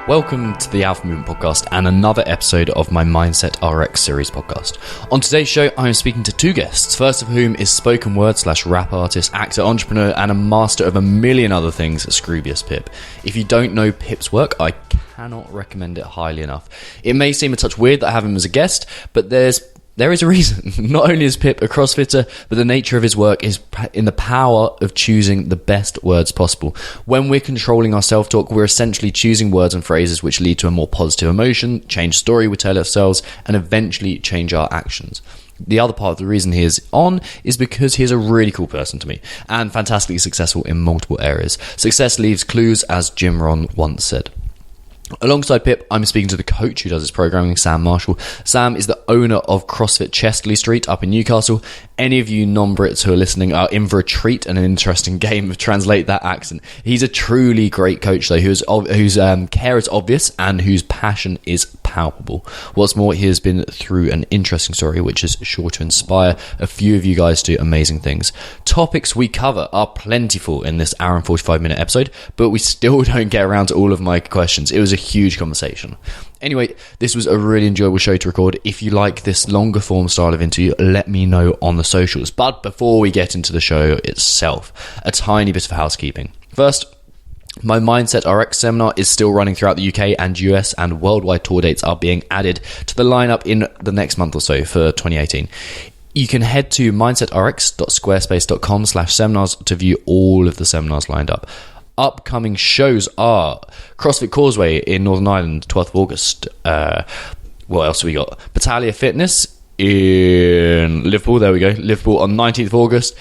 Welcome to the Alpha Movement Podcast and another episode of my Mindset RX series podcast. On today's show, I am speaking to two guests, first of whom is spoken word / rap artist, actor, entrepreneur, and a master of a million other things, Scroobius Pip. If you don't know Pip's work, I cannot recommend it highly enough. It may seem a touch weird that I have him as a guest, but there is a reason. Not only is Pip a CrossFitter, but the nature of his work is in the power of choosing the best words possible. When we're controlling our self-talk, we're essentially choosing words and phrases which lead to a more positive emotion, change story we tell ourselves, and eventually change our actions. The other part of the reason he is on is because he is a really cool person to me and fantastically successful in multiple areas. Success leaves clues, as Jim Rohn once said. Alongside Pip, I'm speaking to the coach who does his programming, Sam Marshall. Sam is the owner of CrossFit Chester Le Street up in Newcastle. Any of you non-brits who are listening are in for a treat and an interesting game of translate that accent. He's a truly great coach, though, whose care is obvious and whose passion is palpable. What's more, he has been through an interesting story which is sure to inspire a few of you guys to do amazing things. Topics we cover are plentiful in this hour and 45-minute episode, but we still don't get around to all of my questions. It was a huge conversation. Anyway, this was a really enjoyable show to record. If you like this longer form style of interview, let me know on the socials. But before we get into the show itself, a tiny bit of housekeeping. First, my Mindset RX seminar is still running throughout the UK and US, and worldwide tour dates are being added to the lineup in the next month or so for 2018. You can head to mindsetrx.squarespace.com/seminars to view all of the seminars lined up. Upcoming shows are CrossFit Causeway in Northern Ireland, 12th of August. What else have we got? Battaglia Fitness in Liverpool. There we go. Liverpool on 19th of August.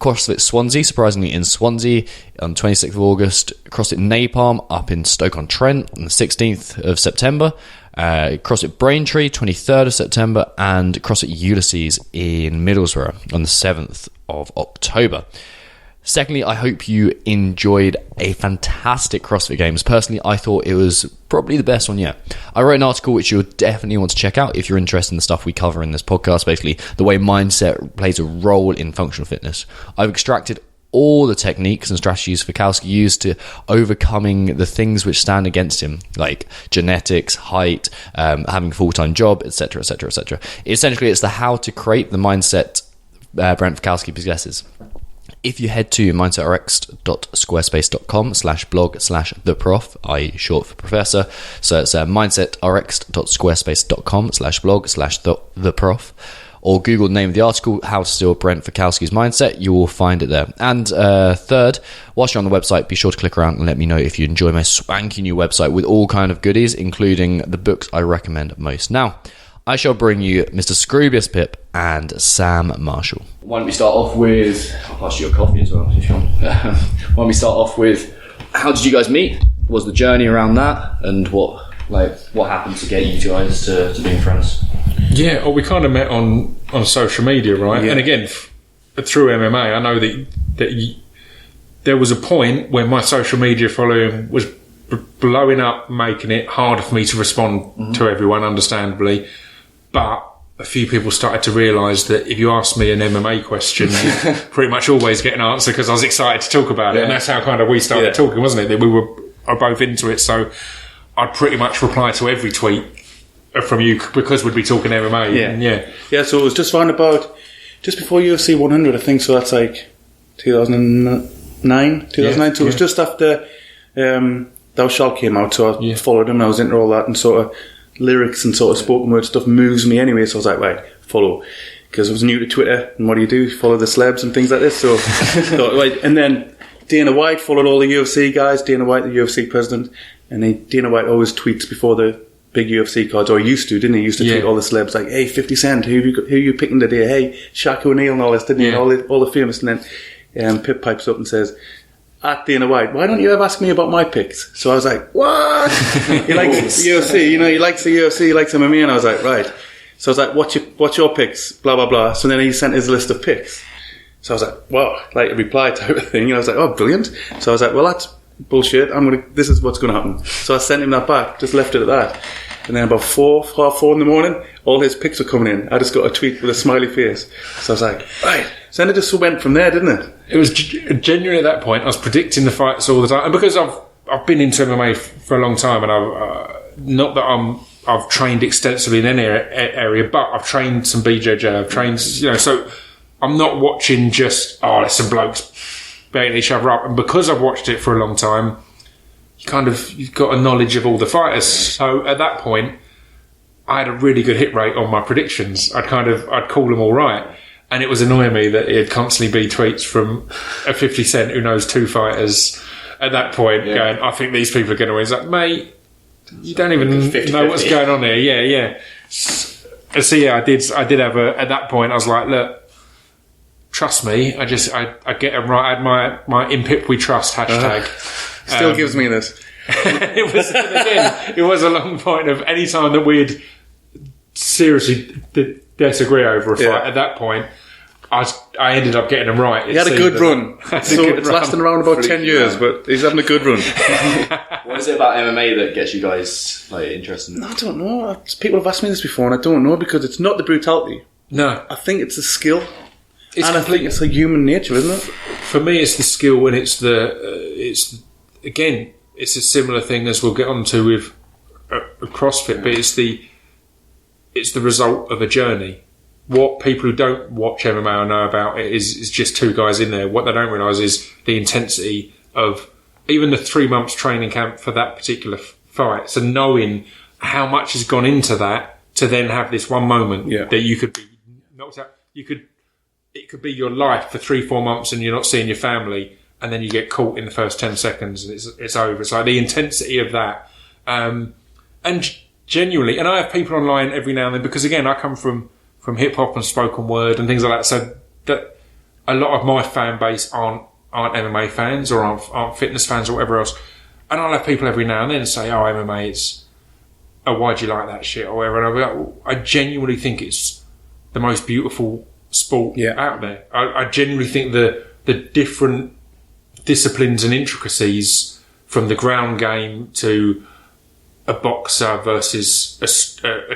CrossFit Swansea, surprisingly, in Swansea on 26th of August. CrossFit Napalm up in Stoke-on-Trent on the 16th of September. CrossFit Braintree, 23rd of September. And CrossFit Ulysses in Middlesbrough on the 7th of October. Secondly, I hope you enjoyed a fantastic CrossFit Games. Personally, I thought it was probably the best one yet. I wrote an article which you'll definitely want to check out if you're interested in the stuff we cover in this podcast, basically the way mindset plays a role in functional fitness. I've extracted all the techniques and strategies Fikowski used to overcoming the things which stand against him, like genetics, height, having a full-time job, etc., etc., etc. Essentially, it's the how to create the mindset Brent Fikowski possesses. If you head to mindsetrx.squarespace.com/blog/theprof, i.e. short for professor, so it's mindsetrx.squarespace.com/blog/theprof, or Google the name of the article, How to Steal Brent Fikowski's Mindset, you will find it there. And third, whilst you're on the website, be sure to click around and let me know if you enjoy my swanky new website with all kind of goodies, including the books I recommend most. Now, I shall bring you Mr. Scroobius Pip and Sam Marshall. Why don't we start off with... I'll pass you your coffee as well, if you want. Why don't we start off with, how did you guys meet? What was the journey around that? And what happened to get you guys to being friends? Yeah, well, we kind of met on social media, right? Yeah. And again, through MMA, I know that there was a point where my social media following was blowing up, making it harder for me to respond to everyone, understandably. But a few people started to realise that if you ask me an MMA question, you pretty much always get an answer because I was excited to talk about it. And that's how kind of we started talking, wasn't it? That we were both into it. So I'd pretty much reply to every tweet from you because we'd be talking MMA. Yeah, so it was just around about, just before UFC 100, I think. So that's like 2009. So it was just after Thou Shalt came out. So I followed him and I was into all that and sort of lyrics and sort of spoken word stuff moves me anyway, so I was like, right, follow, because I was new to Twitter, and what do? Follow the celebs and things like this. So right. And then Dana White, followed all the UFC guys. Dana White, the UFC president, and Dana White always tweets before the big UFC cards, or he used to, didn't he? He used to tweet all the celebs like, hey, 50 Cent, who are you picking today? Hey, Shaq O'Neal and all this, didn't he? All the famous. And then Pip pipes up and says, at Dana White, why don't you ever ask me about my picks? So I was like, what? He likes the UFC, he likes the UFC, he likes MMA, and I was like, right. So I was like, what's your picks? Blah, blah, blah. So then he sent his list of picks. So I was like, wow, like a reply type of thing. And I was like, oh, brilliant. So I was like, well, that's bullshit. This is what's going to happen. So I sent him that back, just left it at that. And then about 4:30 in the morning, all his pics were coming in. I just got a tweet with a smiley face. So I was like, right. So then it just went from there, didn't it? It was genuinely at that point. I was predicting the fights all the time. And because I've I've been into MMA for a long time, and not that I've trained extensively in any area, but I've trained some BJJ. I've trained, so I'm not watching just there's some blokes beating each other up, and because I've watched it for a long time, you've got a knowledge of all the fighters. So at that point, I had a really good hit rate on my predictions. I'd call them all right. And it was annoying me that it'd constantly be tweets from a 50 Cent who knows 2 fighters at that point going, I think these people are going to win. It's like, mate, you don't even 50-50. Know what's going on here. Yeah. So yeah, I did have at that point, I was like, look, trust me. I get them right. I had my in Pip we trust hashtag. Still gives me this. It was a long point of any time that we'd seriously disagree over a fight. At that point, I ended up getting them right. He had a good run. It's lasting around about 10 years, but he's having a good run. What is it about MMA that gets you guys interested? I don't know. People have asked me this before, and I don't know, because it's not the brutality. No, I think it's the skill, I think it's like human nature, isn't it? For me, it's the skill, and it's a similar thing as we'll get onto with CrossFit, but it's the result of a journey. What people who don't watch MMA or know about it is just 2 guys in there. What they don't realise is the intensity of even the 3 months training camp for that particular fight. So knowing how much has gone into that to then have this one moment that you could be knocked out. It could be your life for 3-4 months and you're not seeing your family, and then you get caught in the first 10 seconds and it's over. It's like the intensity of that. And genuinely, and I have people online every now and then, because again, I come from hip hop and spoken word and things like that, so that a lot of my fan base aren't MMA fans or aren't fitness fans or whatever else, and I'll have people every now and then say, MMA, it's why do you like that shit or whatever, and I'll be like, I genuinely think it's the most beautiful sport out there. I genuinely think the different disciplines and intricacies, from the ground game to a boxer versus a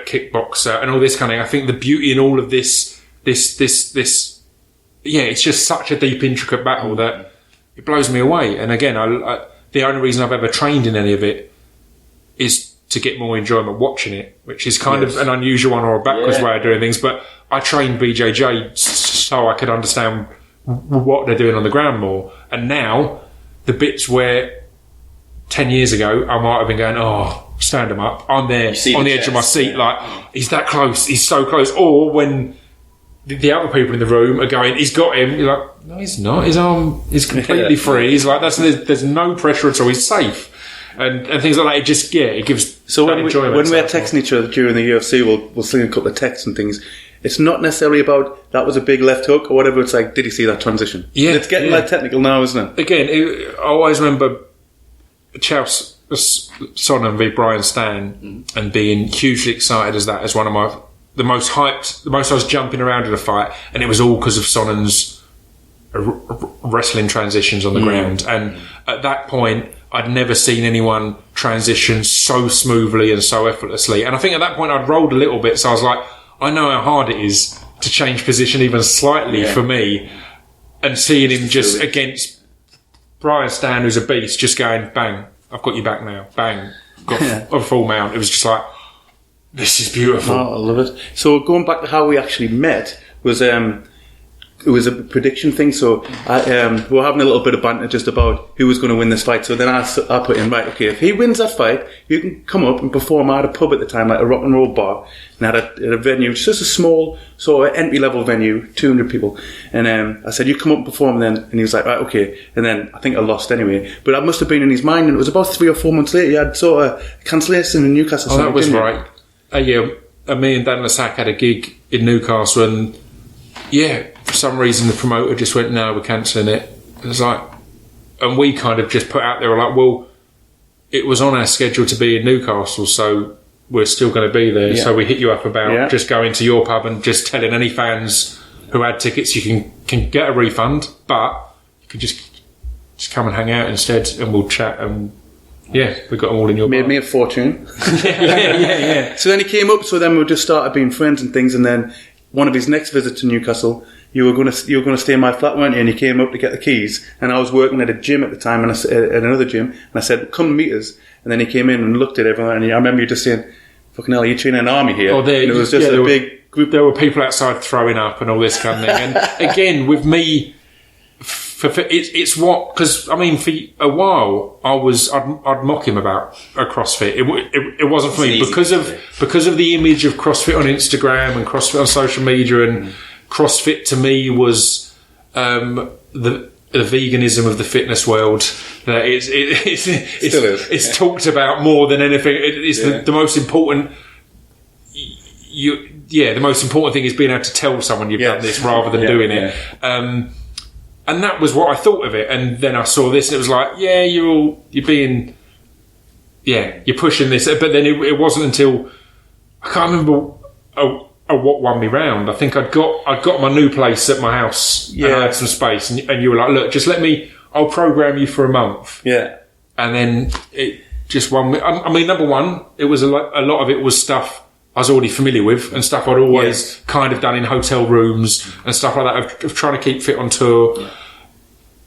kickboxer and all this kind of thing. I think the beauty in all of this, it's just such a deep, intricate battle that it blows me away. And again, the only reason I've ever trained in any of it is to get more enjoyment watching it, which is kind of an unusual one or a backwards way of doing things. But I trained BJJ so I could understand what they're doing on the ground more. And now, the bits where 10 years ago I might have been going, stand him up, I'm there on the edge of my seat, like, he's that close, he's so close. Or when the other people in the room are going, he's got him, you're like, no, he's not, his arm is completely free. He's like, there's no pressure at all, he's safe. And things like that, it just, it gives. So when we're texting each other during the UFC, we'll sling a couple of texts and things. It's not necessarily about that was a big left hook or whatever. It's like, did you see that transition? Yeah, it's getting like technical now, isn't it? Again, I always remember Chaos Sonnen v Brian Stan and being hugely excited as one of the most hyped, the most I was jumping around in a fight, and it was all because of Sonnen's wrestling transitions on the ground. And at that point, I'd never seen anyone transition so smoothly and so effortlessly. And I think at that point I'd rolled a little bit, so I was like, I know how hard it is to change position even slightly for me, and seeing him just against Brian Stan, who's a beast, just going, bang, I've got you back now, bang, got a full mount. It was just like, this is beautiful. I love it. So going back to how we actually met, it was a prediction thing. So we were having a little bit of banter just about who was going to win this fight. So then I put in, right, okay, if he wins that fight, you can come up and perform. I had a pub at the time, like a rock and roll bar, and I had a venue, just a small sort of entry-level venue, 200 people. And I said, you come up and perform then. And he was like, right, okay. And then I think I lost anyway. But I must have been in his mind, and it was about 3 or 4 months later, he had sort of a cancellation in Newcastle. Oh, that was right. Me and Dan Lassac had a gig in Newcastle, and for some reason the promoter just went, no, we're cancelling it. It was like, and we kind of just put out there, like, well, it was on our schedule to be in Newcastle, so we're still going to be there. So we hit you up about just going to your pub and just telling any fans who had tickets you can get a refund, but you can just come and hang out instead, and we'll chat. And we got them all in your made bar. Me a fortune. yeah. So then he came up, so then we just started being friends and things, and then one of his next visits to Newcastle, you were going to stay in my flat, weren't you? And you came up to get the keys, and I was working at a gym at the time, and at another gym, and I said, come meet us. And then he came in and looked at everyone, and I remember you just saying, fucking hell, are you training an army here? Oh, and it was just a big group. There were people outside throwing up and all this kind of thing. And again, with me, it's what, because I mean, for a while I'd mock him about a CrossFit. It wasn't for me because of the image of CrossFit on Instagram and CrossFit on social media, and CrossFit to me was the veganism of the fitness world. That it's talked about more than anything. It's the most important. The most important thing is being able to tell someone you've done this rather than doing it. And that was what I thought of it. And then I saw this, and it was like, you're pushing this. But then it wasn't until I can't remember what won me round. I think I'd got my new place at my house, and I had some space, and you were like, look, just let me. I'll program you for a month. Yeah. And then it just won me. I mean, number one, it was a lot of it was stuff I was already familiar with, and stuff I'd always kind of done in hotel rooms and stuff like that of trying to keep fit on tour.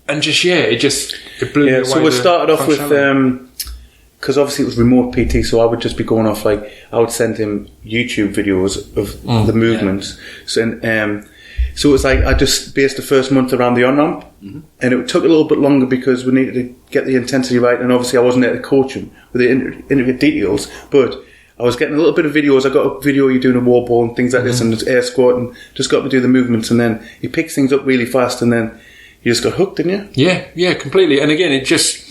And just it blew me away. So we started off with because obviously it was remote PT, so I would just be going off, like, I would send him YouTube videos of the movements. So it was like I just based the first month around the on-ramp, and it took a little bit longer because we needed to get the intensity right, and obviously I wasn't there to coach him with the intricate details, but I was getting a little bit of videos. I got a video you doing a wall ball and things like this, and air squat, and just got to do the movements, and then he picks things up really fast, and then you just got hooked, didn't you? Yeah, completely. And again, it just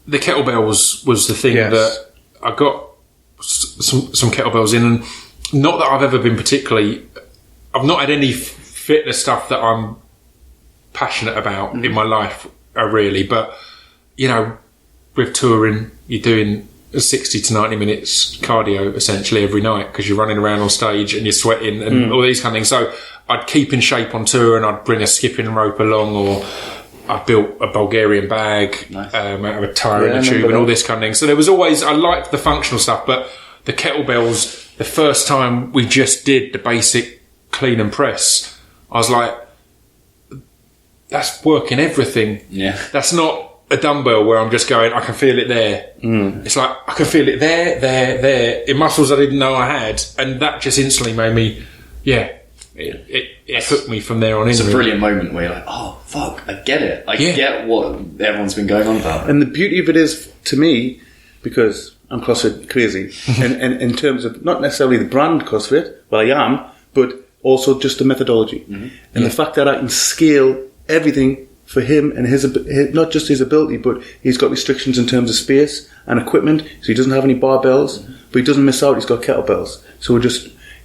the kettlebells was the thing that I got some kettlebells in, and not that I've ever been particularly. I've not had any fitness stuff that I'm passionate about in my life, really. But with touring, you're doing 60 to 90 minutes cardio essentially every night because you're running around on stage and you're sweating and all these kind of things. So I'd keep in shape on tour, and I'd bring a skipping rope along, or I built a Bulgarian bag out of a tyre in a tube and all this kind of thing. So there was always, I liked the functional stuff, but the kettlebells, the first time we just did the basic clean and press, I was like, that's working everything. Yeah. That's not a dumbbell where I'm just going, I can feel it there. It's like, I can feel it there, in muscles I didn't know I had. And that just instantly made me, it hooked me from there on in. It's a brilliant moment where you're like, oh, fuck, I get it. I get what everyone's been going on about. And the beauty of it is, to me, because I'm CrossFit crazy, and in terms of not necessarily the brand CrossFit, well, I am, but also just the methodology. And the fact that I can scale everything for him and his not just his ability, but he's got restrictions in terms of space and equipment, so he doesn't have any barbells, but he doesn't miss out, he's got kettlebells. So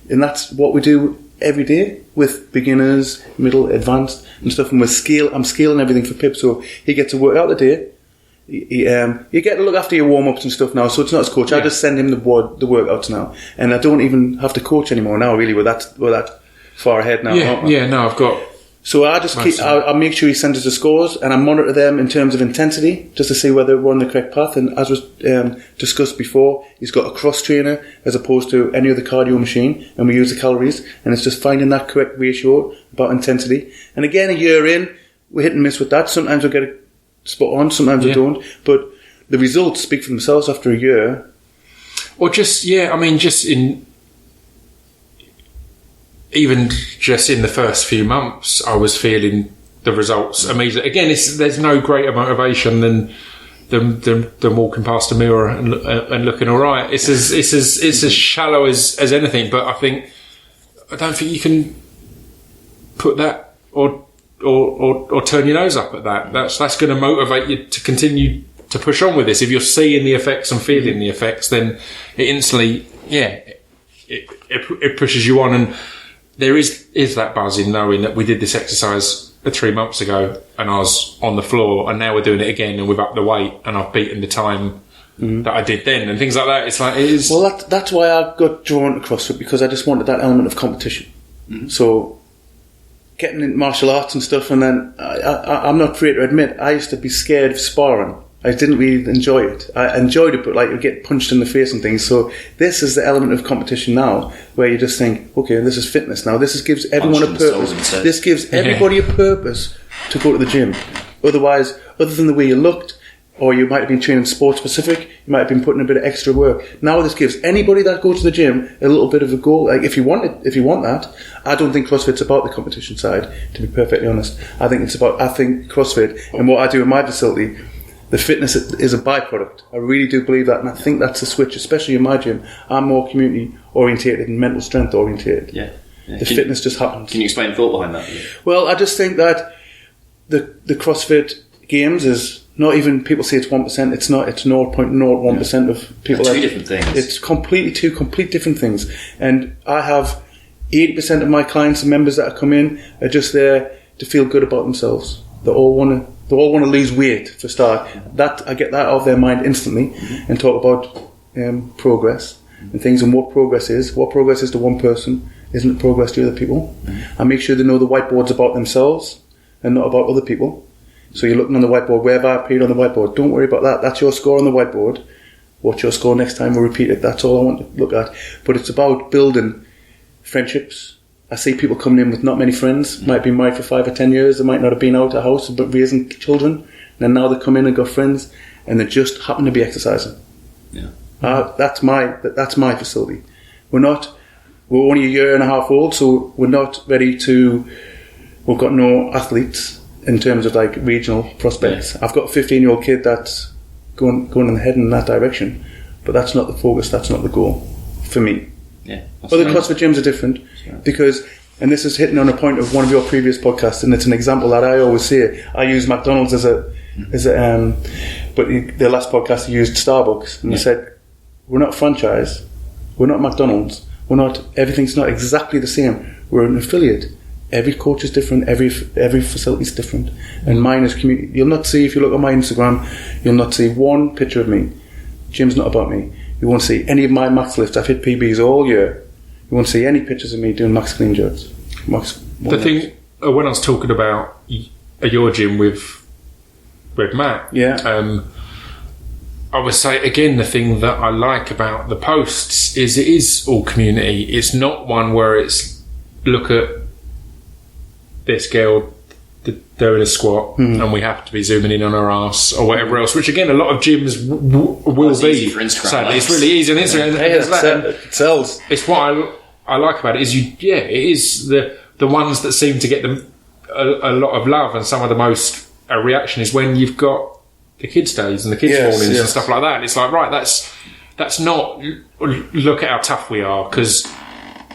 and that's what we do every day with beginners, middle, advanced and stuff, and I'm scaling everything for Pip, so he gets to work out the day. You get to look after your warm-ups and stuff now, so it's not as coach. I just send him the workouts now, and I don't even have to coach anymore now, really. We're that far ahead now. No, I've got. So I just I make sure he sends us the scores, and I monitor them in terms of intensity, just to see whether we're on the correct path. And as was discussed before, he's got a cross trainer as opposed to any other cardio machine, and we use the calories, and it's just finding that correct ratio about intensity. And again, a year in, we're hit and miss with that. Sometimes we get it spot on, sometimes we don't, but the results speak for themselves after a year. Or just even just in the first few months, I was feeling the results immediately. Again, there's no greater motivation than walking past a mirror and looking all right. It's as shallow as anything. But I don't think you can put that or turn your nose up at that. That's going to motivate you to continue to push on with this. If you're seeing the effects and feeling the effects, then it instantly, it pushes you on. And there is that buzz in knowing that we did this exercise 3 months ago and I was on the floor, and now we're doing it again and we've upped the weight and I've beaten the time that I did then, and things like that. It's like, it is. Well, that's why I got drawn to CrossFit, because I just wanted that element of competition. So getting into martial arts and stuff, and then I'm not afraid to admit, I used to be scared of sparring. I didn't really enjoy it. I enjoyed it, but like you get punched in the face and things. So this is the element of competition now, where you just think, okay, this is fitness now. This gives everyone a purpose. This gives everybody a purpose to go to the gym. Otherwise, other than the way you looked, or you might have been training sport specific, you might have been putting a bit of extra work. Now this gives anybody that goes to the gym a little bit of a goal. Like if you want that, I don't think CrossFit's about the competition side, to be perfectly honest. I think CrossFit and what I do in my facility, the fitness is a byproduct. I really do believe that, and I think that's a switch, especially in my gym. I'm more community orientated and mental strength orientated. Yeah. The fitness just happens. Can you explain the thought behind that? Well, I just think that the CrossFit Games is not even, people say it's 1%, it's not, it's 0.01% of people. Two different things. It's two complete different things. And I have 80% of my clients and members that come in are just there to feel good about themselves. They all want to lose weight for start. That I get that out of their mind instantly, and talk about progress and things, and what progress is. What progress is to one person isn't progress to other people. I make sure they know the whiteboard's about themselves and not about other people. So you're looking on the whiteboard, where have I appeared on the whiteboard? Don't worry about that. That's your score on the whiteboard. What's your score next time? We'll repeat it. That's all I want to look at. But it's about building friendships. I see people coming in with not many friends, might be married for 5 or 10 years, they might not have been out of the house but raising children, and then now they come in and got friends, and they just happen to be exercising. Yeah. That's my facility. We're only a year and a half old, so we're not ready to. We've got no athletes in terms of like regional prospects. Yeah. I've got a 15-year-old kid that's going in the head in that direction, but that's not the focus. That's not the goal for me. Yeah. Other CrossFit gyms are different because, and this is hitting on a point of one of your previous podcasts, and it's an example that I always say. I use McDonald's as a but the last podcast I used Starbucks, and I said, we're not a franchise, we're not McDonald's, everything's not exactly the same. We're an affiliate. Every coach is different, every facility is different, and mine is community. You'll not see, if you look at my Instagram, you'll not see one picture of me. Gym's not about me. You won't see any of my max lifts. I've hit PBs all year. You won't see any pictures of me doing max clean jerks. The thing, when I was talking about your gym with Matt, I would say again, the thing that I like about the posts is it is all community. It's not one where it's look at this girl doing a squat and we have to be zooming in on her ass or whatever else, which again a lot of gyms will be for Instagram. Sadly, it's really easy on Instagram. It sells. It's what I like about it is it is the ones that seem to get them a lot of love, and some of the most reaction is when you've got the kids' days and the kids' mornings and stuff like that. And it's like, right, that's not look at how tough we are, because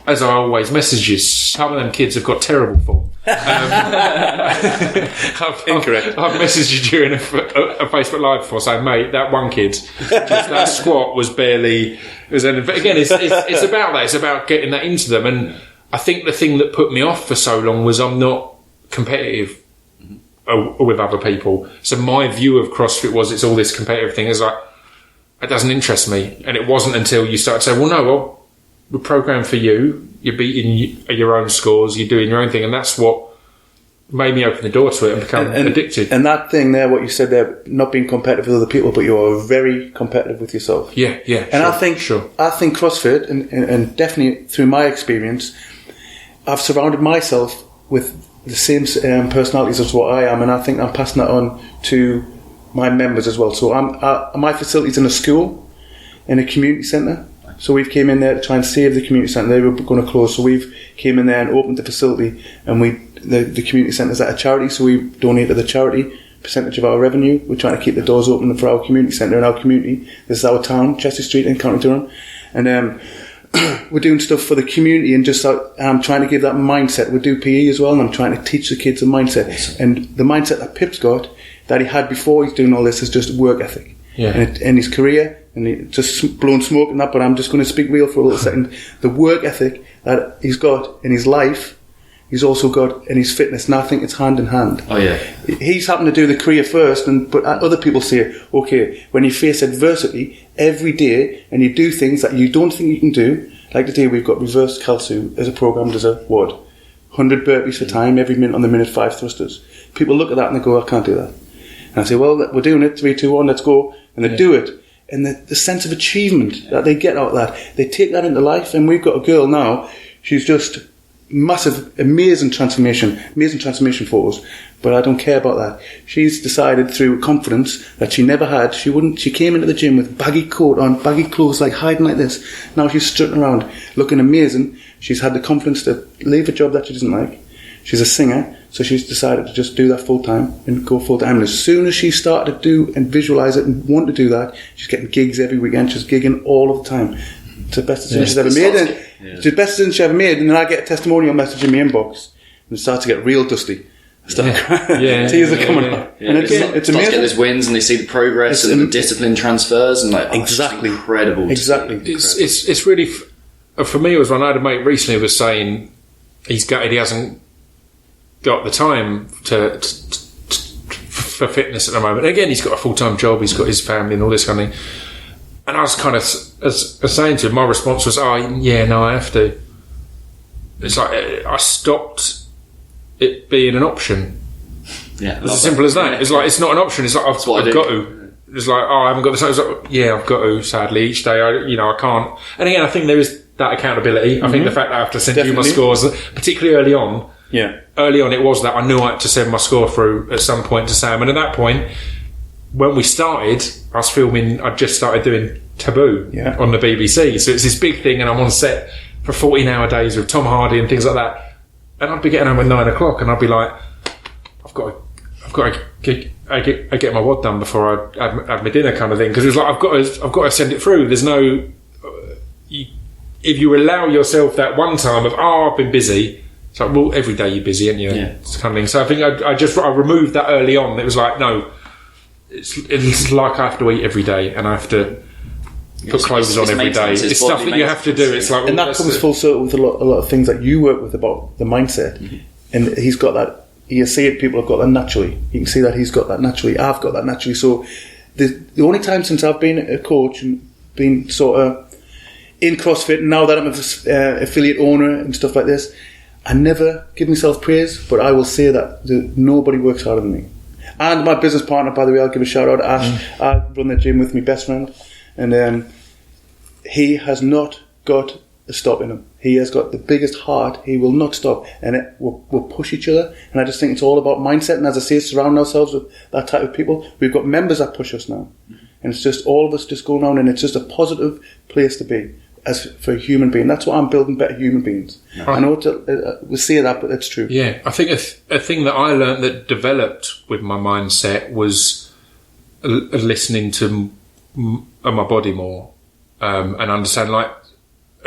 as I always message you, some of them kids have got terrible form. Incorrect. I've messaged you during a Facebook Live before saying, mate, that one kid, that squat was barely. But again, it's about that. It's about getting that into them. And I think the thing that put me off for so long was I'm not competitive with other people. So my view of CrossFit was it's all this competitive thing. It's like, it doesn't interest me. And it wasn't until you start to say, well, we're programmed for you. You're beating your own scores. You're doing your own thing, and that's what made me open the door to it and become addicted. And that thing there, what you said there, not being competitive with other people, but you are very competitive with yourself. Yeah. And I think CrossFit, and definitely through my experience, I've surrounded myself with the same personalities as what I am, and I think I'm passing that on to my members as well. So my facility's in a school, in a community centre. So we've came in there to try and save the community centre. They were going to close, so we've came in there and opened the facility, and the community centre is at a charity, so we donate to the charity percentage of our revenue. We're trying to keep the doors open for our community centre and our community. This is our town, Chester Street in County Durham, and we're doing stuff for the community, and I'm trying to give that mindset. We do PE as well, and I'm trying to teach the kids a mindset. Awesome. And the mindset that Pip's got, that he had before he's doing all this, is just work ethic. Yeah. And his career, and he just blowing smoke and that, but I'm just going to speak real for a little second. The work ethic that he's got in his life, he's also got in his fitness, and I think it's hand in hand. Oh yeah. He's happened to do the career first, but other people say, okay, when you face adversity every day and you do things that you don't think you can do, like today we've got reverse calcium as a program, there's 100 burpees for time, every minute on the minute, 5 thrusters. People look at that and they go, I can't do that. And I say, well, we're doing it, 3, 2, 1, let's go. And they do it. And the sense of achievement that they get out of that, they take that into life. And we've got a girl now, she's just massive, amazing transformation photos. But I don't care about that. She's decided through confidence that she never had. She came into the gym with baggy coat on, baggy clothes, like hiding like this. Now she's strutting around, looking amazing. She's had the confidence to leave a job that she doesn't like. She's a singer, so she's decided to just do that full time and go full time. And as soon as she started to do and visualise it and want to do that, she's getting gigs every weekend. She's gigging all of the time. It's the best decision she's ever made. It's the best decision she's ever made. And then I get a testimonial message in my inbox, and it starts to get real dusty. Tears are coming out. Yeah. And it's amazing. Get those wins, and they see the progress and the discipline transfers, and exactly it's incredible. Exactly. It's really for me. It was one I had a mate recently who was saying he's gutted he hasn't got the time for fitness at the moment. And again, he's got a full-time job, he's got his family and all this kind of thing. And I was kind of saying to him, my response was, I have to. It's like I stopped it being an option. Yeah, it's as simple as that. It's like it's not an option. It's like I've got to. It's like I haven't got the time. It's like, I've got to. Sadly, each day I can't. And again, I think there is that accountability. I think the fact that I have to send you my scores, particularly early on. Yeah. Early on, it was that I knew I had to send my score through at some point to Sam, and at that point, when we started, I was filming. I just started doing Taboo on the BBC, so it's this big thing, and I'm on set for 14-hour days with Tom Hardy and things like that. And I'd be getting home at 9 o'clock, and I'd be like, I've got to get my wad done before I have my dinner, kind of thing. Because it was like I've got to send it through. There's no, if you allow yourself that one time of I've been busy. It's like, well, every day you're busy, aren't you? Yeah. It's kind of thing. So I think I removed that early on. It was like, no, it's like I have to eat every day, and I have to put clothes on every day. It's stuff that you have to do. It's like, and that comes full circle with a lot of things that you work with about the mindset. And he's got that. You see it. People have got that naturally. You can see that he's got that naturally. I've got that naturally. So the only time since I've been a coach and been sort of in CrossFit, and now that I'm an affiliate owner and stuff like this, I never give myself praise, but I will say that nobody works harder than me. And my business partner, by the way, I'll give a shout out to Ash. I run the gym with my best friend, and he has not got a stop in him. He has got the biggest heart. He will not stop, and we'll push each other. And I just think it's all about mindset. And as I say, surround ourselves with that type of people. We've got members that push us now, and it's just all of us just going on, and it's just a positive place to be. As for a human being, that's what I'm building, better human beings. I know we say that, but it's true. Yeah, I think a thing that I learned that developed with my mindset was listening to my body more and understand. Like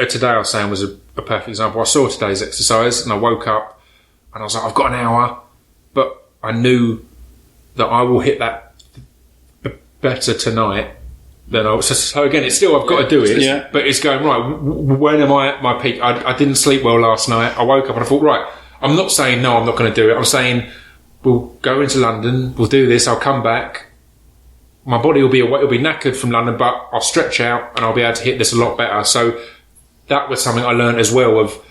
today, I was saying was a perfect example. I saw today's exercise, and I woke up, and I was like, I've got an hour, but I knew that I will hit that better tonight. So again, it's still I've got to do it, but it's going right. When am I at my peak? I didn't sleep well last night. I woke up and I thought, right, I'm not saying no, I'm not going to do it. I'm saying we'll go into London, we'll do this. I'll come back. My body will be knackered from London, but I'll stretch out and I'll be able to hit this a lot better. So that was something I learned as well, of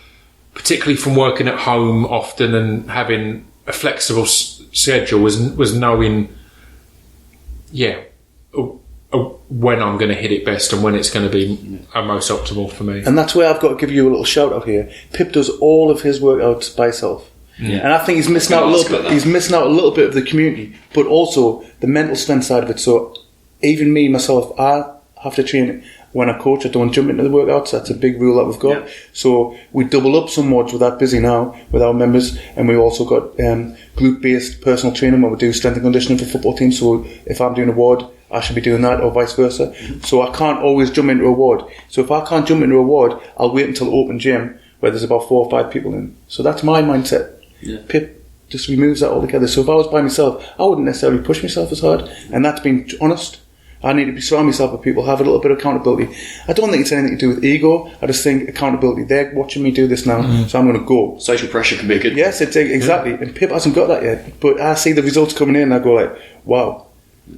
particularly from working at home often and having a flexible schedule. Was knowing, when I'm going to hit it best and when it's going to be most optimal for me. And that's where I've got to give you a little shout out here. Pip does all of his workouts by himself. Yeah. And I think he's missing out a little bit. He's missing out a little bit of the community, but also the mental strength side of it. So even me, myself, I have to train when I coach. I don't jump into the workouts. That's a big rule that we've got. Yeah. So we double up some mods. We're that busy now with our members, and we've also got group-based personal training where we do strength and conditioning for football teams. So if I'm doing a ward, I should be doing that, or vice versa. So I can't always jump into a ward. So if I can't jump into a ward, I'll wait until open gym where there's about 4 or 5 people in. So that's my mindset. Yeah. Pip just removes that altogether. So if I was by myself, I wouldn't necessarily push myself as hard. And that's being honest. I need to surround myself with people, have a little bit of accountability. I don't think it's anything to do with ego. I just think accountability. They're watching me do this now, so I'm going to go. Social pressure can be a good. Yes, exactly. Yeah. And Pip hasn't got that yet. But I see the results coming in, and I go like, wow.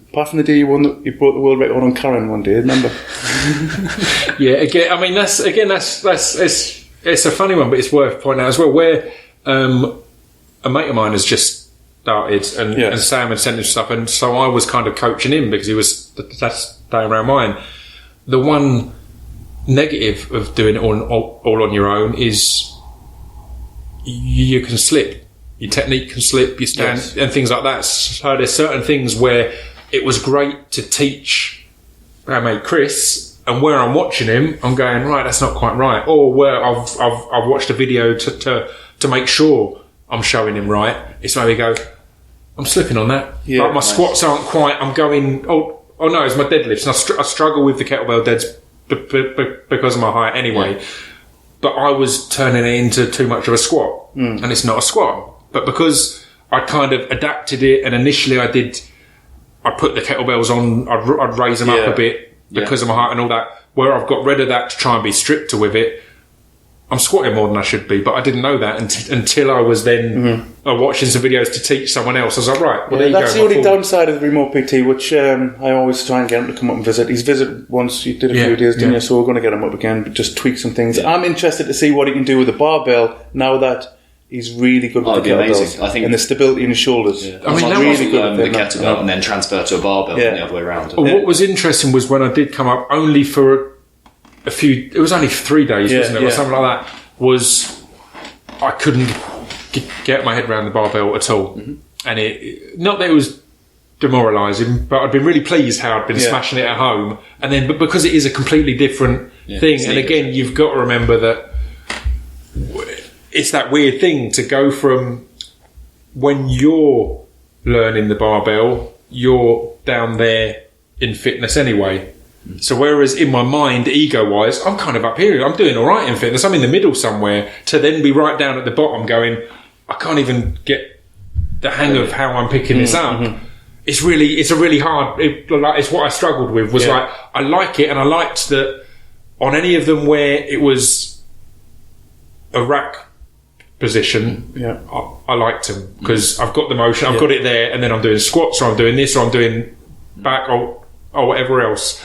Apart from the day you broke the world record on Karen one day, remember? Yeah, again, I mean that's it's a funny one, but it's worth pointing out as well. Where a mate of mine has just started, and Sam had sent him stuff, and so I was kind of coaching him because he was that's staying around mine. The one negative of doing it all on your own is you can slip. Your technique can slip, your stand, and things like that. So there's certain things where it was great to teach our mate Chris, and where I'm watching him, I'm going, right, that's not quite right. Or where I've watched a video to make sure I'm showing him right. It's where we go, I'm slipping on that. Yeah, like my squats aren't quite, I'm going, oh no, it's my deadlifts. And I struggle with the kettlebell deads because of my height anyway. Yeah. But I was turning it into too much of a squat, and it's not a squat. But because I kind of adapted it, and initially I'd put the kettlebells on, I'd raise them up a bit because of my height and all that. Where I've got rid of that to try and be stricter with it, I'm squatting more than I should be. But I didn't know that until I was then watching some videos to teach someone else. I was like, right, well, there you go. That's the only downside of the remote PT, which I always try and get him to come up and visit. He's visited once, you did a few days, didn't you? So we're going to get him up again, but just tweak some things. Yeah. I'm interested to see what he can do with the barbell now that he's really good with the kettlebells. I think, and the stability in his shoulders. Yeah. I mean, that really good with the kettlebell and then transfer to a barbell and the other way around. Well, what was interesting was when I did come up only for a few, it was only 3 days, wasn't it, or something like that, was I couldn't get my head around the barbell at all. And it, not that it was demoralising, but I'd been really pleased how I'd been smashing it at home. And then, but because it is a completely different thing, and again, you've got to remember that it's that weird thing to go from when you're learning the barbell, you're down there in fitness anyway. So whereas in my mind, ego-wise, I'm kind of up here. I'm doing all right in fitness. I'm in the middle somewhere. To then be right down at the bottom going, I can't even get the hang of how I'm picking this up. It's a really hard, it's what I struggled with was like, I like it, and I liked that on any of them where it was a rack position, I liked them because I've got the motion, I've got it there, and then I'm doing squats, or I'm doing this, or I'm doing back, or whatever else.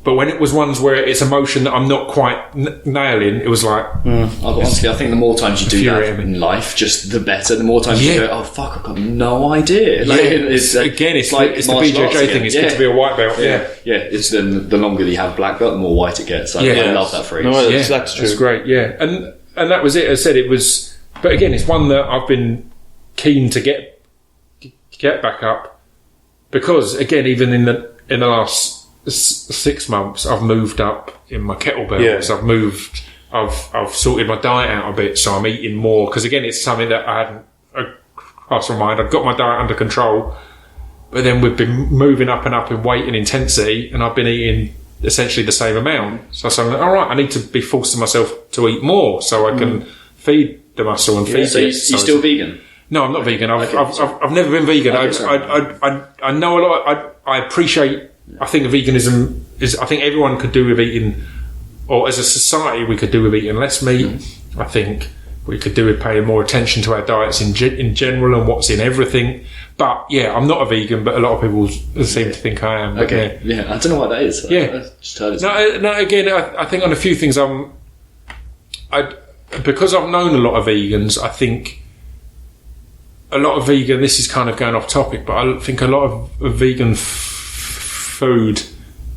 But when it was ones where it's a motion that I'm not quite nailing, it was like... Honestly, I think the more times you do that in life, just the better. The more times you go, oh, fuck, I've got no idea. Like, it's the BJJ thing. It's good to be a white belt. It's the longer you have black belt, the more white it gets. I love that phrase. No, that's true. It's great, And that was it. As I said, it was... But again, it's one that I've been keen to get back up because, again, even in the last... 6 months I've moved up in my kettlebells. I've sorted my diet out a bit, so I'm eating more because again it's something that I hadn't crossed my mind. I've got my diet under control, but then we've been moving up and up in weight and intensity, and I've been eating essentially the same amount. So I'm like, all right, I need to be forcing myself to eat more so I can feed the muscle and feed it. So you're still vegan? No, I'm not vegan. I've never been vegan. I know a lot. I appreciate. I think veganism is... I think everyone could do with eating... Or as a society, we could do with eating less meat. I think we could do with paying more attention to our diets in general and what's in everything. But, I'm not a vegan, but a lot of people seem to think I am. Okay, I don't know what that is. I just heard it. No, again, I think on a few things because I've known a lot of vegans, I think a lot of vegan... This is kind of going off topic, but I think a lot of vegan... food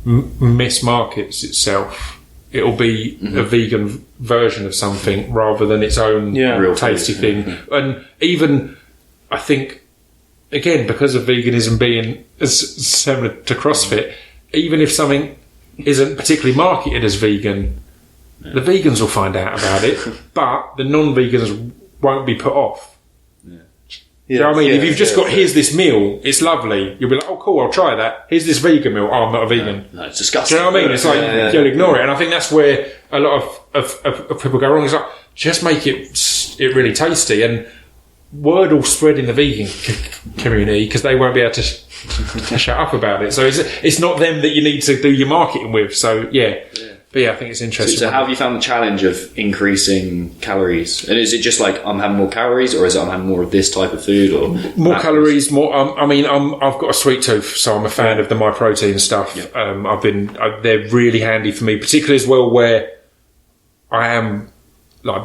mismarkets itself. It'll be a vegan version of something rather than its own real tasty thing. And even I think again because of veganism being similar to CrossFit, even if something isn't particularly marketed as vegan, the vegans will find out about it, but the non-vegans won't be put off. You know what I mean? If you've just got, here's this meal, it's lovely, you'll be like, oh cool, I'll try that. Here's this vegan meal, oh, I'm not a vegan. No, it's disgusting. Do you know what I mean? It's like, you'll ignore it. And I think that's where a lot of people go wrong. It's like, just make it really tasty. And word will spread in the vegan community because they won't be able to shut up about it. So it's not them that you need to do your marketing with. So, But I think it's interesting. So how have you found the challenge of increasing calories? And is it just like I'm having more calories, or is it I'm having more of this type of food, or more calories? More. I've got a sweet tooth, so I'm a fan of the MyProtein stuff. They're really handy for me, particularly as well where I am like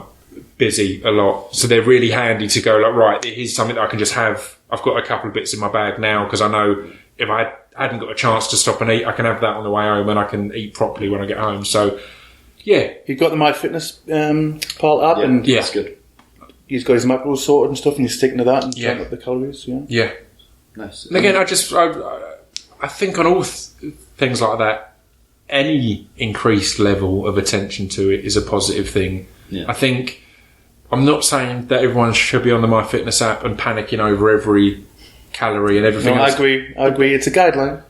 busy a lot, so they're really handy to go like, right, here's something that I can just have. I've got a couple of bits in my bag now because I know if I hadn't got a chance to stop and eat, I can have that on the way home and I can eat properly when I get home. So, yeah. You've got the MyFitness Pal app, and that's good. He's got his macros sorted and stuff, and you're sticking to that and counting up the calories. Yeah. Nice. And again, I think on all things like that, any increased level of attention to it is a positive thing. Yeah. I think I'm not saying that everyone should be on the MyFitness app and panicking over every calorie and everything. No, I agree. It's a guideline.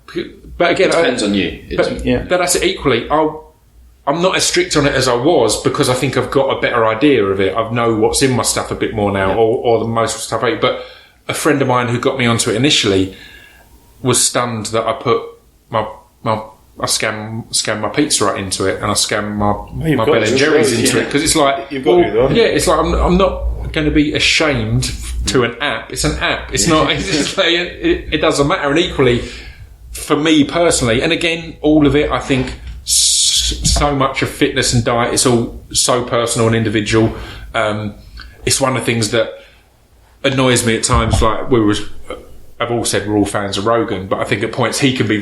But again, it depends on you. But that's it equally. I'm not as strict on it as I was because I think I've got a better idea of it. I know what's in my stuff a bit more now, or the most stuff I eat. But a friend of mine who got me onto it initially was stunned that I put I scanned my pizza right into it, and I scanned my Ben and Jerry's into it, because it's like, it's like I'm not going to be ashamed to an app. It's an app. It's not. It's like, it doesn't matter. And equally, for me personally, and again, all of it, I think so much of fitness and diet, it's all so personal and individual. It's one of the things that annoys me at times. Like I've all said we're all fans of Rogan, but I think at points he can be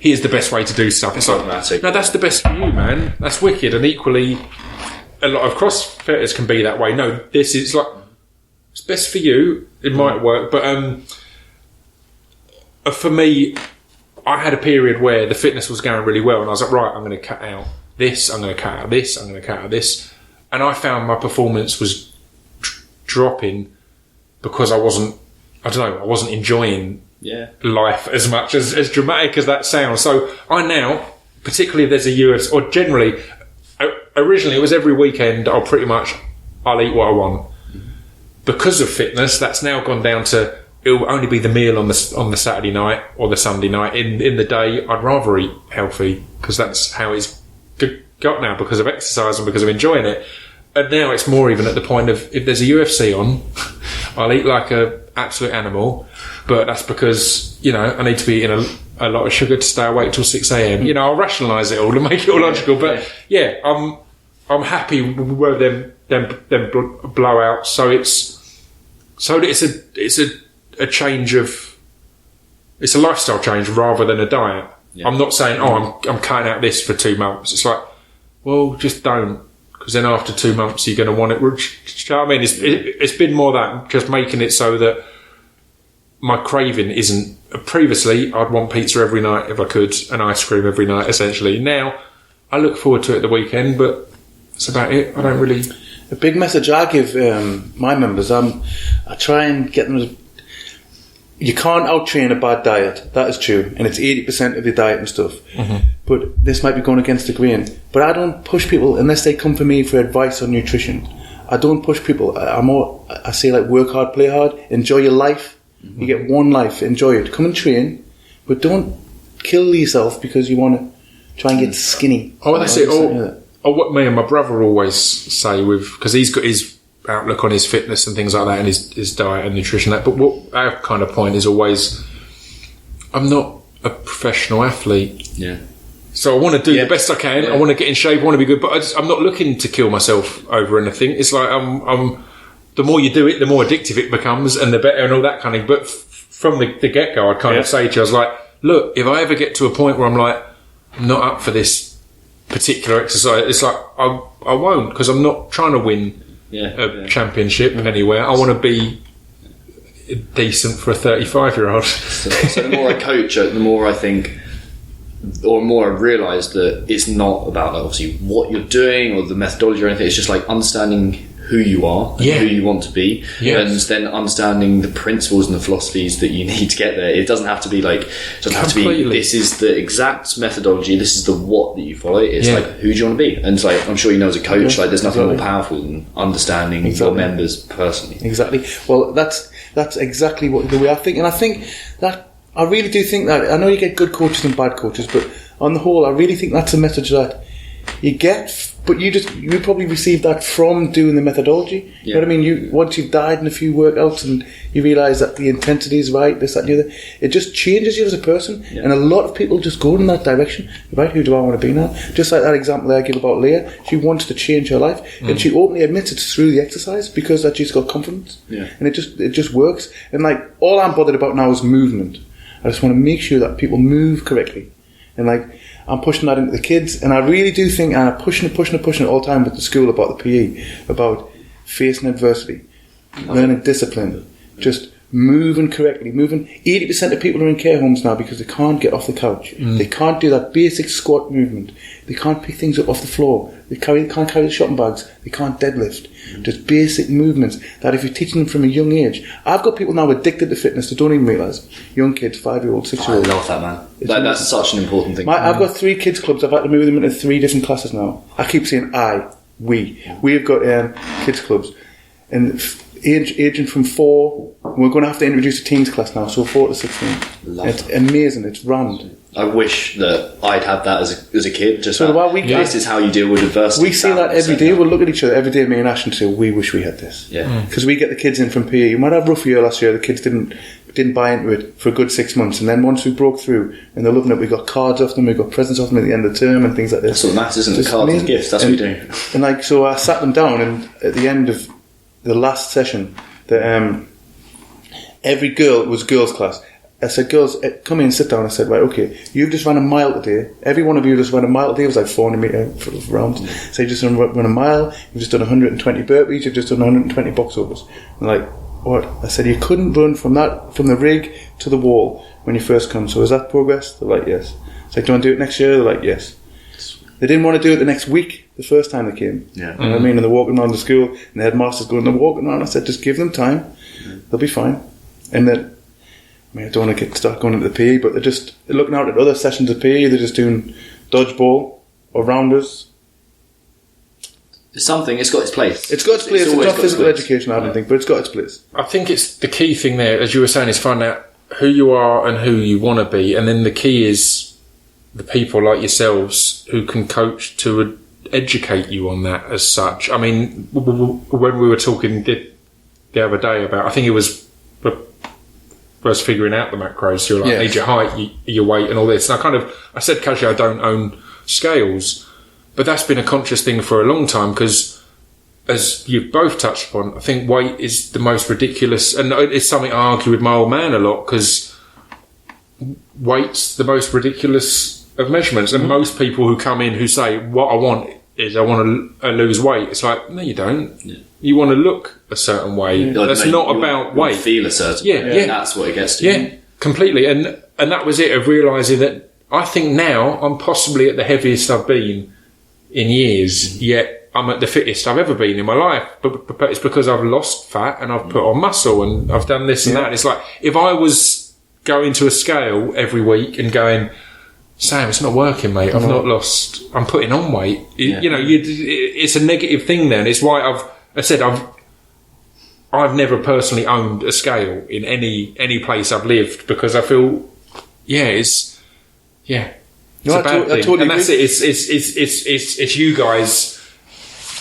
here's the best way to do stuff. It's like, no, that's the best for you, man. That's wicked. And equally, a lot of CrossFitters can be that way. No, this is like, it's best for you. It might work. But for me, I had a period where the fitness was going really well, and I was like, right, I'm going to cut out this, I'm going to cut out this, I'm going to cut out this. And I found my performance was dropping because I wasn't enjoying life as much, as dramatic as that sounds. So I now, particularly if there's a UFC, or generally, originally it was every weekend I'll eat what I want. Because of fitness, that's now gone down to, it'll only be the meal on the Saturday night or the Sunday night. In the day, I'd rather eat healthy, because that's how it's got now, because of exercise and because of enjoying it. And now it's more even at the point of, if there's a UFC on, I'll eat like a absolute animal, but that's because, I need to be eating a lot of sugar to stay awake till 6 a.m. I'll rationalise it all and make it all logical. But I'm happy with them blowouts. So it's a change of, it's a lifestyle change rather than a diet. Yeah. I'm not saying, I'm cutting out this for 2 months. It's like, well, just don't. Because then after 2 months, you're going to want it. Do you know what I mean? It's been more that, just making it so that my craving isn't... Previously, I'd want pizza every night if I could, and ice cream every night, essentially. Now, I look forward to it the weekend, but that's about it. I don't really... A big message I give my members, I try and get them to... You can't out-train a bad diet. That is true. And it's 80% of your diet and stuff. Mm-hmm. But this might be going against the grain. But I don't push people unless they come for me for advice on nutrition. I don't push people. I say, like, work hard, play hard, enjoy your life. Mm-hmm. You get one life, enjoy it. Come and train, but don't kill yourself because you want to try and get skinny. Oh, that's it. What me and my brother always say, because he's got his outlook on his fitness and things like that, and his diet and nutrition. But what our kind of point is always, I'm not a professional athlete. Yeah. So I want to do the best I can. Yeah. I want to get in shape. I want to be good, but I'm not looking to kill myself over anything. It's like the more you do it, the more addictive it becomes, and the better, and all that kind of thing. But from the get go, I'd kind of say to you, I was like, look, if I ever get to a point where I'm like, I'm not up for this particular exercise, it's like I won't, because I'm not trying to win a championship anywhere. I want to be decent for a 35-year-old. So the more I coach, the more I think, or more I realise that it's not about, like, obviously what you're doing or the methodology or anything. It's just like understanding who you are and who you want to be, and then understanding the principles and the philosophies that you need to get there. It doesn't have to be like, this is the exact methodology, this is the what that you follow. It's like, who do you want to be? And it's like, I'm sure you know as a coach, like, there's nothing more powerful than understanding your members personally. Exactly. Well, that's exactly the way I think, and I think that, I really do think that, I know you get good coaches and bad coaches, but on the whole, I really think that's a message that you get But you probably received that from doing the methodology. You know what I mean? Once you've died in a few workouts and you realise that the intensity is right, this, that, and the other, it just changes you as a person. Yeah. And a lot of people just go in that direction. Right? Who do I want to be now? Just like that example I give about Leah. She wants to change her life, and she openly admits it's through the exercise because that she's got confidence. Yeah. And it just works. And like all I'm bothered about now is movement. I just want to make sure that people move correctly. And like, I'm pushing that into the kids, and I really do think, and I'm pushing it all the time with the school about the PE, about facing adversity, learning discipline, just moving correctly, 80% of people are in care homes now because they can't get off the couch. They can't do that basic squat movement. They can't pick things up off the floor. They can't carry the shopping bags. They can't deadlift. Just basic movements that if you're teaching them from a young age. I've got people now addicted to fitness that don't even realise. Young kids, 5-year-olds, 6-year-olds. I love that, man. That's such an important thing. I've got 3 kids clubs. I've had to move them into 3 different classes now. I keep saying we. We've got kids clubs. And aging from 4, we're going to have to introduce a teens class now, so 4 to 16. It's amazing. It's rammed. I wish that I'd had that as a kid. Just so this is how you deal with adversity. We see that every day. We'll look at each other every day, me and Ash, and say, we wish we had this. Yeah. Because we get the kids in from PE. You might have a rough year last year. The kids didn't buy into it for a good 6 months, and then once we broke through and they're loving it, we got cards off them, we got presents off them at the end of the term and things like this. That's what matters, isn't it? Cards and gifts. That's what we do. And like, so I sat them down, and at the end of the last session, every girl, it was girls' class. I said, girls, come in and sit down. I said, right, okay, you've just run a mile today. Every one of you just ran a mile today. It was like 400 metre rounds. So you've just run a mile. You've just done 120 burpees. You've just done 120 box overs. I'm like, what? I said, you couldn't run from the rig to the wall when you first come. So is that progress? They're like, yes. It's like, do you want to do it next year? They're like, yes. They didn't want to do it the next week, the first time they came. Yeah. You know what I mean? And they're walking around the school, and the headmaster's going, they're walking around. I said, just give them time. They'll be fine. And then, I don't want to start going into the PE, but they're looking out at other sessions of PE. They're just doing dodgeball or rounders. It's something. It's got its place. It's got its place. It's not physical education, I don't think, but it's got its place. I think it's the key thing there, as you were saying, is find out who you are and who you want to be, and then the key is the people like yourselves who can coach to educate you on that as such. I mean, when we were talking the other day about, I think it was first figuring out the macros, you're like, need your height, your weight and all this. And I said casually, I don't own scales, but that's been a conscious thing for a long time because, as you've both touched upon, I think weight is the most ridiculous, and it's something I argue with my old man a lot because weight's the most ridiculous of measurements. And most people who come in who say, what I want is I want to lose weight, it's like, no, you don't. Yeah. You want to look a certain way. That's not about weight. Feel a certain way. That's what it gets to. Yeah, completely. And that was it, of realising that I think now I'm possibly at the heaviest I've been in years, yet I'm at the fittest I've ever been in my life. But it's because I've lost fat and I've put on muscle and I've done this and that. It's like, if I was going to a scale every week and going, Sam, it's not working, mate. I've not lost. I'm putting on weight. It's a negative thing. Then it's why I've never personally owned a scale in any place I've lived because I feel, it's a bad thing. Totally and that's it. It's you guys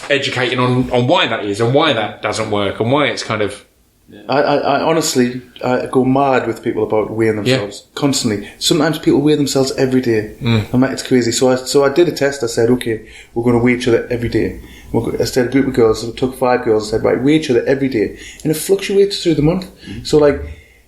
educating on why that is and why that doesn't work and why it's kind of. Yeah. I honestly go mad with people about weighing themselves constantly. Sometimes people weigh themselves every day. I'm like, it's crazy. So I did a test. I said, okay, we're going to weigh each other every day. I said a group of girls. So I took 5 girls. I said, right, weigh each other every day, and it fluctuates through the month. So like,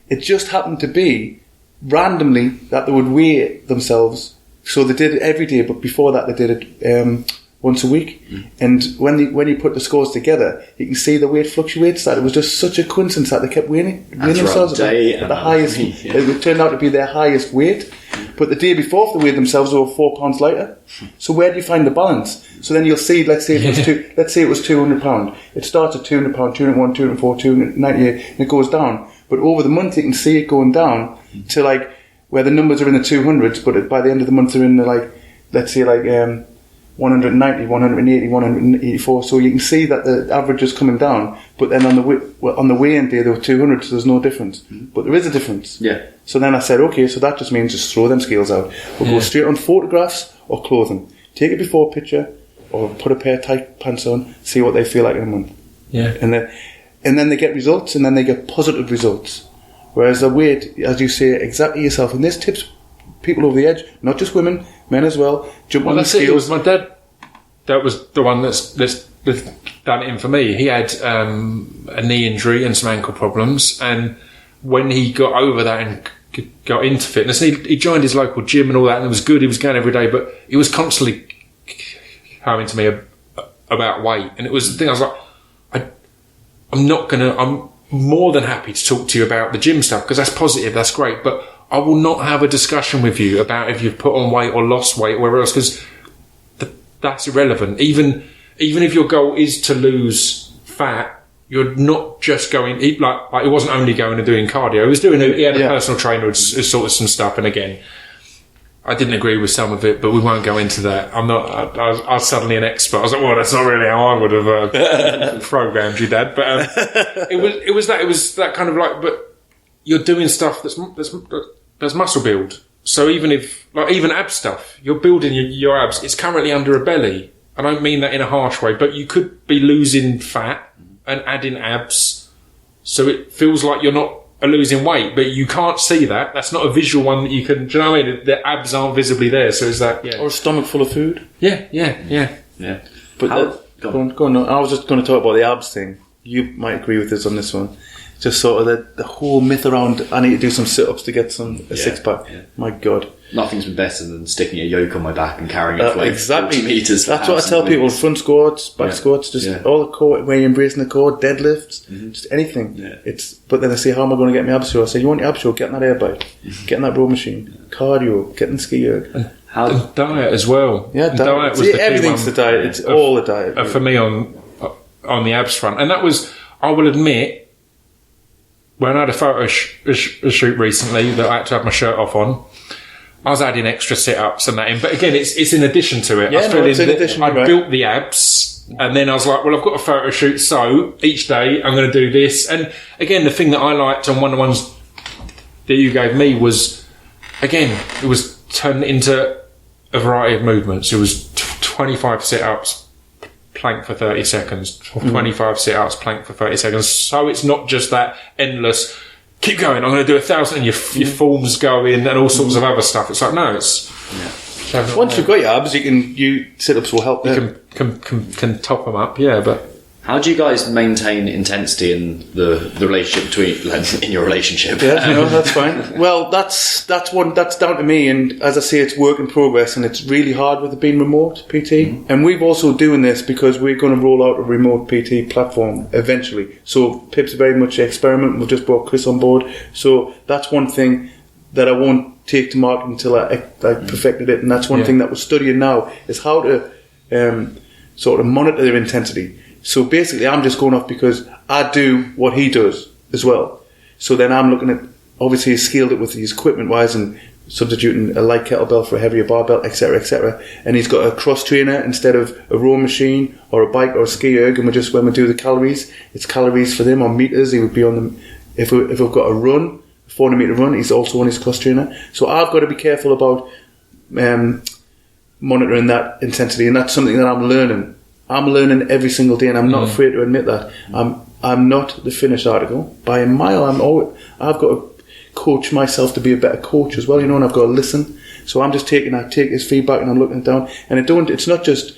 it just happened to be randomly that they would weigh themselves. So they did it every day, but before that they did it once a week. And when you put the scores together, you can see the weight fluctuates. That it was just such a coincidence that they kept weighing themselves at the highest. It turned out to be their highest weight. But the day before they weighed themselves, they were 4 pounds lighter. So where do you find the balance? So then you'll see. Let's say it was £200. It starts at £200, 201, 204, 298, and it goes down. But over the month, you can see it going down to like where the numbers are in the 200s, but by the end of the month, they're in the let's say 190, 180, 184. So you can see that the average is coming down. But then on the weigh-in day, there were 200, so there's no difference. But there is a difference. Yeah. So then I said, okay, so that just means just throw them scales out. We'll go straight on photographs or clothing. Take a before picture, or put a pair of tight pants on, see what they feel like in a month. Yeah. And then they get results, and then they get positive results. Whereas the weight, as you say exactly yourself, and this tips people over the edge, not just women, men as well. Jump on the scales. It was my dad. That was the one that's done it in for me. He had a knee injury and some ankle problems, and when he got over that and got into fitness, he joined his local gym and all that, and it was good. He was going every day, but he was constantly coming to me about weight, and it was the thing. I was like, I'm more than happy to talk to you about the gym stuff because that's positive, that's great, but I will not have a discussion with you about if you've put on weight or lost weight or whatever else, because that's irrelevant. Even if your goal is to lose fat, you're not just going like it wasn't only going and doing cardio. He had a personal trainer who sorted some stuff, and again, I didn't agree with some of it, but we won't go into that. I was suddenly an expert. I was like, well, that's not really how I would have programmed you, Dad. But it was that kind of like, but you're doing stuff that's muscle build. So even ab stuff, you're building your abs. It's currently under a belly. I don't mean that in a harsh way, but you could be losing fat and adding abs, so it feels like you're not losing weight, but you can't see that. That's not a visual one that you can. Do you know what I mean? The abs aren't visibly there, so is that? Yeah. Or a stomach full of food. Yeah. But go on. I was just going to talk about the abs thing. You might agree with us on this one. Just sort of the whole myth around I need to do some sit-ups to get a six-pack. Yeah. My God. Nothing's been better than sticking a yoke on my back and carrying it for like 40 metres. That's what I tell people. Front squats, back squats, just all the core, where you're embracing the core, deadlifts, just anything. Yeah. But then I say, how am I going to get my abs show? I say, you want your abs show? Get in that air bike. Get in that row machine. Cardio. Get in the ski erg. And diet as well. Yeah, diet. Was everything's the diet. It's all the diet. For me on the abs front. And that was, I will admit, when I had a photo shoot recently that I had to have my shirt off on, I was adding extra sit-ups and that in. But again, it's in addition to it. I built the abs, and then I was like, well, I've got a photo shoot, so each day I'm going to do this. And again, the thing that I liked on one of the ones that you gave me was, again, it was turned into a variety of movements. It was 25 sit-ups, plank for 30 seconds, 25 sit-ups, plank for 30 seconds. So it's not just that endless, keep going, I'm going to do 1,000, and your form's going and all sorts of other stuff. It's like, no, it's... Yeah. Once you've got your abs, sit-ups will help. You can top them up, but... How do you guys maintain intensity in the relationship in your relationship? Yeah, no, that's fine. Well, that's down to me, and as I say, it's work in progress, and it's really hard with it being remote PT. And we've also doing this because we're going to roll out a remote PT platform eventually. So Pip's very much an experiment. We've just brought Chris on board, so that's one thing that I won't take to market until I perfected it. And that's one thing that we're studying now is how to sort of monitor their intensity. So basically, I'm just going off because I do what he does as well. So then I'm looking at, obviously he's scaled it with his equipment-wise and substituting a light kettlebell for a heavier barbell, etc., etc. And he's got a cross trainer instead of a row machine or a bike or a ski erg. And when we do the calories, it's calories for them on meters. He would be on them. If we've got a run, a 400 meter run, he's also on his cross trainer. So I've got to be careful about monitoring that intensity, and that's something that I'm learning. I'm learning every single day, and I'm not afraid to admit that. I'm not the finished article by a mile. I've got to coach myself to be a better coach as well, and I've got to listen. So I'm just take his feedback and I'm looking it down. And it's not just,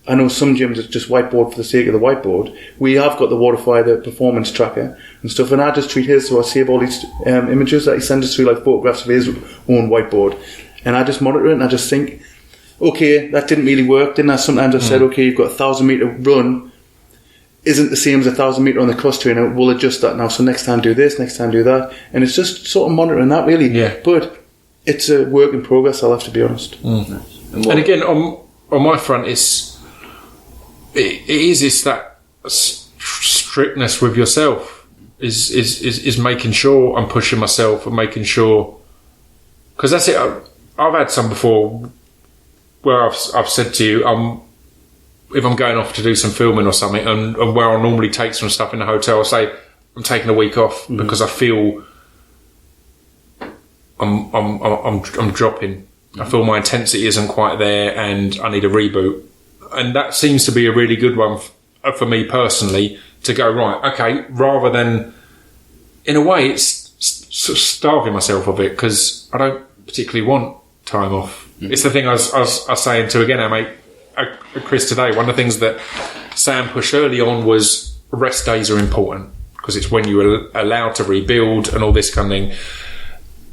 I know some gyms it's just whiteboard for the sake of the whiteboard. We have got the Waterfire, the performance tracker and stuff, and I just treat his, so I save all these images that he sends us through, like photographs of his own whiteboard, and I just monitor it and I just think, okay, that didn't really work, didn't I? Sometimes I've said, okay, you've got a 1,000 metre run, isn't the same as a 1,000 metre on the cross trainer, we'll adjust that now, so next time do this, next time do that, and it's just sort of monitoring that really. But it's a work in progress, I'll have to be honest. And again, on my front, it is that strictness with yourself, is making sure I'm pushing myself and making sure, because that's it. I've had some before where I've said to you, if I'm going off to do some filming or something, and where I normally take some stuff in the hotel, I say I'm taking a week off because I feel I'm dropping. I feel my intensity isn't quite there, and I need a reboot. and that seems to be a really good one for me personally, to go, right, okay, rather than, in a way, it's sort of starving myself of it, because I don't particularly want time off. Mm-hmm. It's the thing I was saying to, again, our mate Chris today, one of the things that Sam pushed early on was rest days are important, because it's when you're allowed to rebuild and all this kind of thing.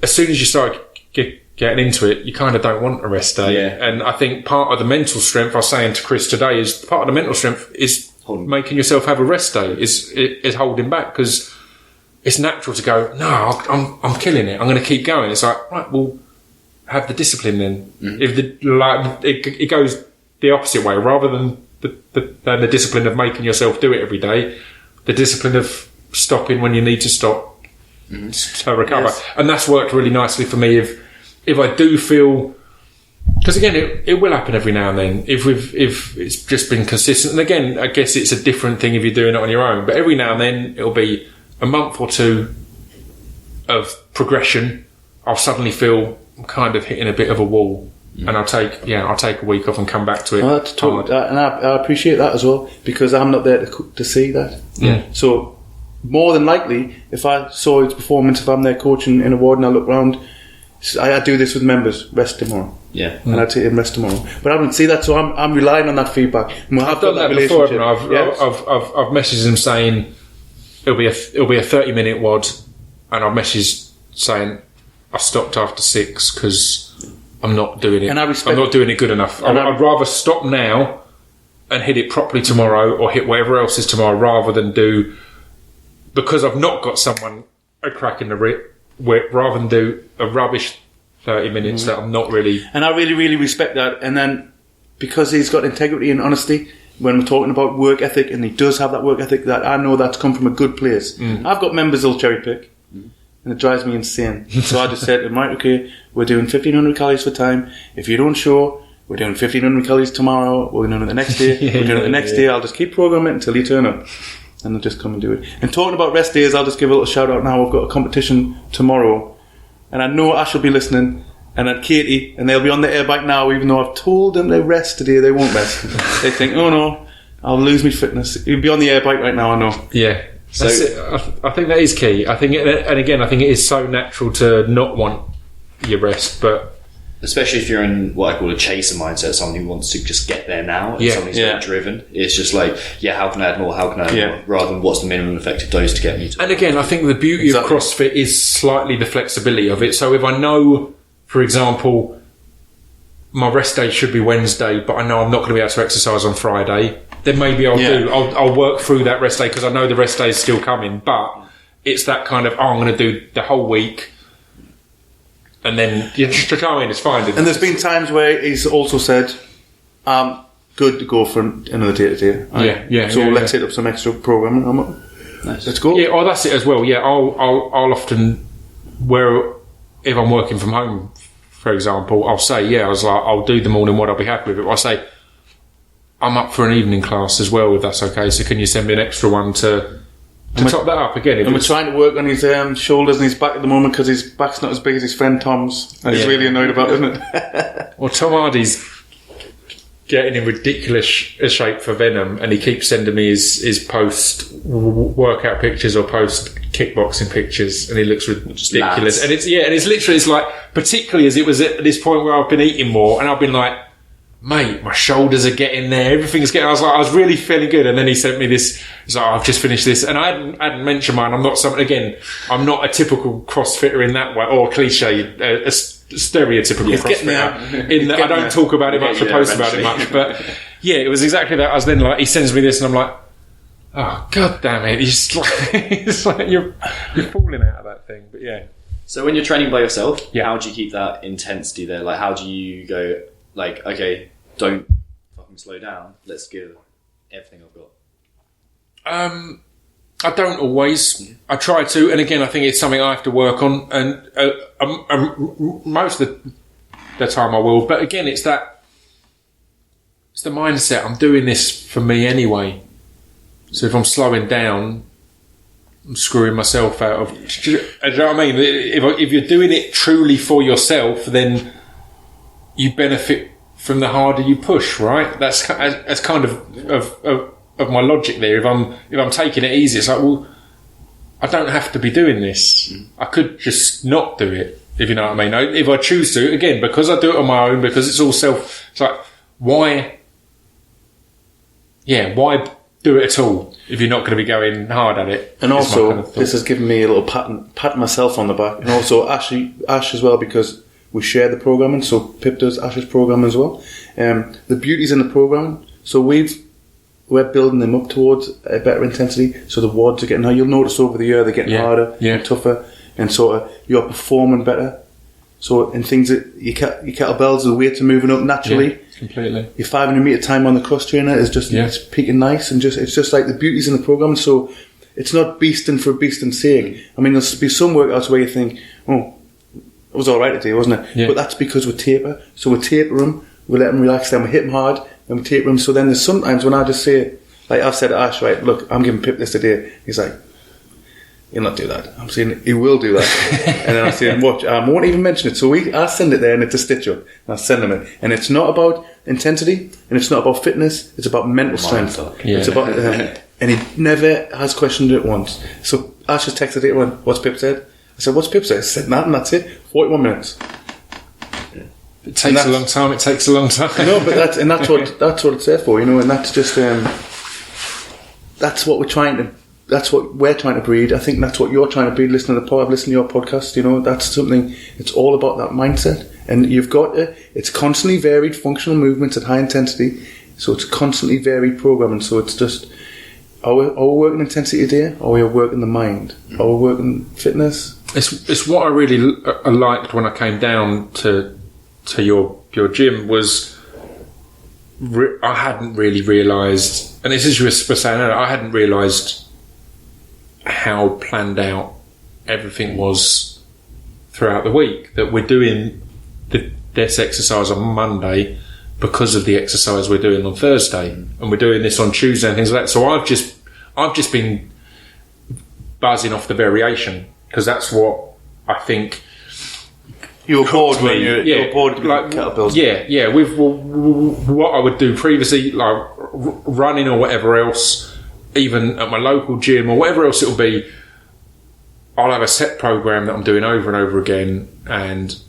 As soon as you start getting into it, you kind of don't want a rest day. Yeah. And I think part of the mental strength, I was saying to Chris today, is part of the mental strength is making yourself have a rest day, is holding back, because it's natural to go, no, I'm killing it, I'm going to keep going. It's like, right, well, have the discipline then. Mm-hmm. If it goes the opposite way, rather than the discipline of making yourself do it every day, the discipline of stopping when you need to stop to recover. Yes. And that's worked really nicely for me. If I do feel, because again, it will happen every now and then, if it's just been consistent. And again, I guess it's a different thing if you're doing it on your own, but every now and then it'll be a month or two of progression. I'll suddenly feel I'm kind of hitting a bit of a wall. And I'll take a week off and come back to it. And I appreciate that as well, because I'm not there to see that. Yeah. So more than likely, if I saw his performance, if I'm there coaching in a ward and I look round, I do this with members, rest tomorrow. Yeah. And I take him rest tomorrow. But I don't see that, so I'm relying on that feedback. And we'll I've done that before. I've messaged him saying it'll be a 30-minute WOD, and I've messaged saying I stopped after 6 because I'm not doing it. And I'm not doing it good enough. I'd rather stop now and hit it properly tomorrow, or hit whatever else is tomorrow, rather than do, because I've not got someone a crack in the whip, rather than do a rubbish 30 minutes that I'm not really. And I really, really respect that. And then because he's got integrity and honesty when we're talking about work ethic, and he does have that work ethic, that I know that's come from a good place. I've got members who'll cherry pick. And it drives me insane. So I just said to him, right, okay, we're doing 1,500 calories for time. If you don't show, we're doing 1,500 calories tomorrow. We're doing it the next day. We're doing it the next day. I'll just keep programming it until you turn up. And they'll just come and do it. And talking about rest days, I'll just give a little shout out now. We've got a competition tomorrow. And I know Ash will be listening. And then Katie. And they'll be on the air bike now, even though I've told them they rest today. They won't rest. They think, oh no, I'll lose my fitness. You'll be on the air bike right now, I know. Yeah. So I think that is key. I think it is so natural to not want your rest, but especially if you're in what I call a chaser mindset, someone who wants to just get there now, and someone who's not driven. It's just like, how can I add more? How can I add more? Rather than what's the minimum effective dose to get me to. And again, I think the beauty of CrossFit is slightly the flexibility of it. So if I know, for example, my rest day should be Wednesday, but I know I'm not going to be able to exercise on Friday, then maybe I'll work through that rest day, because I know the rest day is still coming. But it's that kind of, I'm going to do the whole week, and then you just go in, it's fine. And there's been times where he's also said, good to go for another day today. Let's hit up some extra programming. Nice. Let's go. Yeah, that's it as well. Yeah, I'll often, if I'm working from home, for example, I'll say, I'll do the morning WOD, I'll be happy with it. I'll say, I'm up for an evening class as well, if that's okay. So can you send me an extra one to top that up again? And we're trying to work on his shoulders and his back at the moment, because his back's not as big as his friend Tom's. And he's really annoyed about it, isn't it? Well, Tom Hardy's getting in ridiculous shape for Venom, and he keeps sending me his post workout pictures or post kickboxing pictures, and he looks ridiculous. And it's literally like, particularly as it was at this point where I've been eating more, and I've been like, mate, my shoulders are getting there, everything's getting. I was really feeling good, and then he sent me this. He's like, I've just finished this, and I hadn't mentioned mine. I'm not a typical CrossFitter in that way, or cliche, a stereotypical CrossFitter. In that I don't talk about it much or post about it much, but it was exactly that. I was then like, he sends me this, and I'm like, oh god damn it! It's like you're falling out of that thing, but yeah. So when you're training by yourself, how do you keep that intensity there? Like, how do you go? Like, okay, don't fucking slow down. Let's give everything I've got. I don't always. I try to, and again, I think it's something I have to work on. And most of the time I will. But again, it's the mindset. I'm doing this for me anyway. So if I'm slowing down, I'm screwing myself out of. Do you know what I mean? If you're doing it truly for yourself, then you benefit from the harder you push, right? That's kind of my logic there. If I'm taking it easy, it's like, well, I don't have to be doing this. I could just not do it, if you know what I mean. If I choose to, again, because I do it on my own, because it's all self. It's like, why do it at all if you're not going to be going hard at it? And also, this has given me a little pat myself on the back, and also Ash as well, because we share the programming. So Pip does Ash's program as well. The beauty's in the programming. So we're building them up towards a better intensity. So the WODs are getting higher. You'll notice over the year they're getting harder and tougher, and sort of you're performing better. So in things that your kettlebells, the weights are moving up naturally. Completely. Your 500 metre time on the cross trainer is just it's peaking nice, and it's just like the beauty's in the program. So it's not beasting for beasting's sake. I mean, there'll be some workouts where you think, oh, it was all right today, wasn't it? Yeah. But that's because we taper. So we taper them, we let them relax, then we hit them hard, then we taper them. So then there's sometimes when I just say, like I've said to Ash, right, look, I'm giving Pip this today. He's like, he'll not do that. I'm saying he will do that. And then I'm saying, watch, I won't even mention it. So I send it there, and it's a stitch up. I send them it. And it's not about intensity, and it's not about fitness, it's about mental strength. Yeah. It's about, and he never has questioned it once. So Ash has texted it, what's Pip said? I said, what's Pip said? I said, that, and that's it. 41 minutes. It takes a long time. It takes a long time. No, but that's what it's there for, you know. And that's just that's what we're trying to breed. I think that's what you're trying to breed. Listening to the pod, I've listened to your podcast. You know, that's something. It's all about that mindset, and you've got to. It's constantly varied functional movements at high intensity, so it's constantly varied programming. So it's just. Are we working intensity today? Are we working the mind? Are we working fitness? It's what I really liked when I came down to your gym was I hadn't really realised, and this is just for saying I hadn't realised how planned out everything was throughout the week. That we're doing this exercise on Monday because of the exercise we're doing on Thursday, and we're doing this on Tuesday and things like that. So I've just been buzzing off the variation, because that's what I think. You were bored when you're bored with kettlebells. Yeah. With what I would do previously, like running or whatever else, even at my local gym or whatever else it'll be, I'll have a set program that I'm doing over and over again, and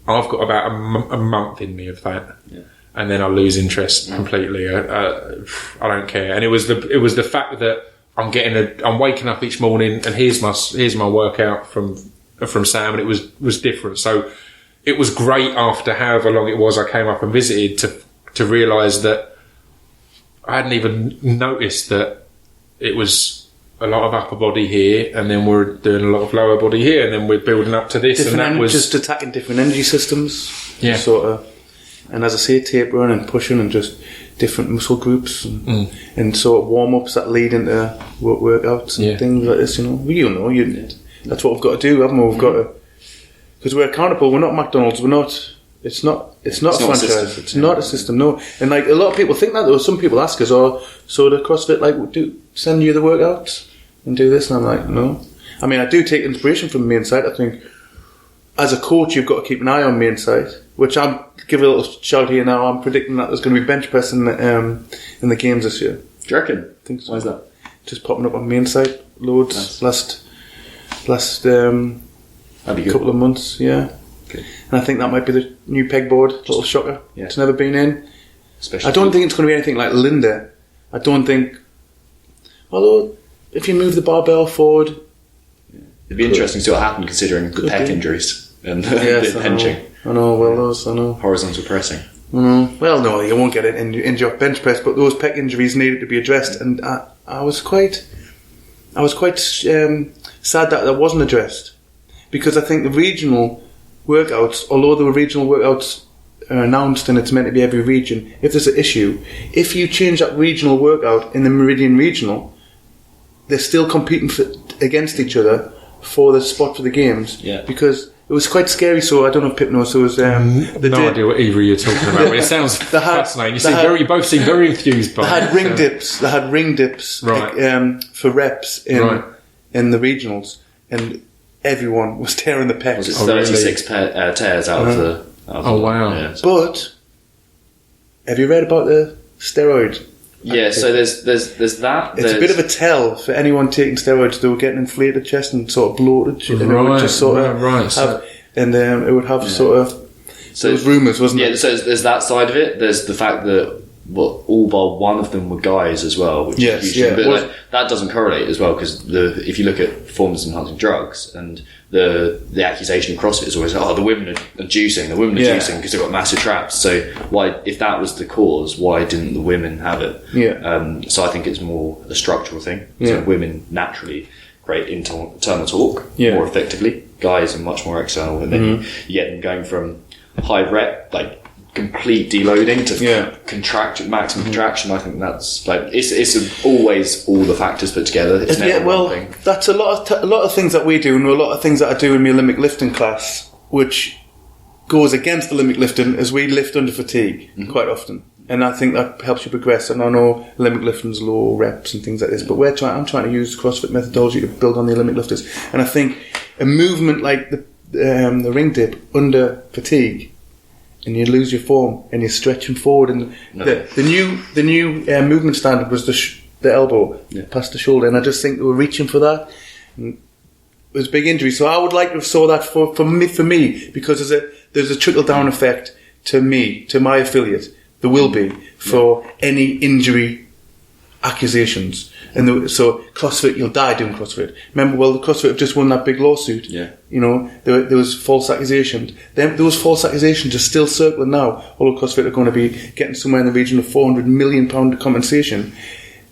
I've got about a month in me of that. Yeah. And then I lose interest completely. I don't care. And it was the fact that I'm waking up each morning, and here's my workout from Sam, and it was different. So it was great after however long it was I came up and visited to realise that I hadn't even noticed that it was a lot of upper body here, and then we're doing a lot of lower body here, and then we're building up to this. Different and that was just attacking different energy systems. Yeah. Sort of. And as I say, tapering and pushing and just different muscle groups and sort of warm-ups that lead into workouts and things like this, you know. That's what we've got to do, haven't we? We've got to, because we're accountable. We're not McDonald's. We're not. It's not a franchise. It's not a system. No. And like a lot of people think that. Though some people ask us, so the CrossFit send you the workouts and do this, and I'm like, no. I mean, I do take inspiration from me inside. I think as a coach, you've got to keep an eye on me inside, which I'm. Give a little shout here now. I'm predicting that there's going to be bench press in the games this year. Do you reckon? I think so. Why is that? Just popping up on main site loads. Nice. Last couple of months, yeah. Good. And I think that might be the new pegboard. Little shocker. Yeah. It's never been in. Especially I don't think it's going to be anything like Linda. I don't think. Although if you move the barbell forward, it'd be interesting to see what happened considering the pec injuries and the benching. I know. Horizontal pressing. Well, no, you won't get it in your bench press, but those pec injuries needed to be addressed, and I was quite sad that wasn't addressed, because I think the regional workouts, although the regional workouts are announced and it's meant to be every region, if there's an issue, if you change that regional workout in the Meridian Regional, they're still competing against each other for the spot for the games, because. It was quite scary, so I don't know if Pip knows. So it was no idea what either you're talking about. But it sounds fascinating. You both seem very enthused by it. They had ring dips, right. For reps in the regionals, and everyone was tearing the pecs. Was it 36 tears out of the? Wow! Yeah, but have you read about the steroid? Yeah, so there's that. It's a bit of a tell for anyone taking steroids. They were getting inflated chest and sort of bloated, and it would just sort of have, and it would have sort of. So there was rumours, wasn't it? Yeah, so there's that side of it. There's the fact that all but one of them were guys as well, which is huge. But that doesn't correlate as well, because if you look at performance-enhancing drugs, and the accusation of CrossFit is always, the women are juicing, because they've got massive traps. So why, if that was the cause, why didn't the women have it? Yeah. So I think it's more a structural thing. So women naturally create internal torque more effectively. Guys are much more external, and then you get them going from high rep, like complete deloading to maximum contraction. I think that's like it's always all the factors put together. It's never one thing. That's a lot of things that we do, and a lot of things that I do in my Olympic lifting class, which goes against Olympic lifting, as we lift under fatigue quite often, and I think that helps you progress. And I know Olympic lifting's low reps and things like this, but I'm trying to use CrossFit methodology to build on the Olympic lifters, and I think a movement like the ring dip under fatigue, and you lose your form, and you're stretching forward, and the new movement standard was the elbow past the shoulder, and I just think they were reaching for that. And it was a big injury, so I would like to have saw that for me, because there's a trickle down effect to my affiliate. There will be for any injury accusations. And so CrossFit, you'll die doing CrossFit. Remember, the CrossFit have just won that big lawsuit. Yeah. You know, there was false accusations. Those false accusations are still circling now. Although CrossFit are going to be getting somewhere in the region of £400 million compensation.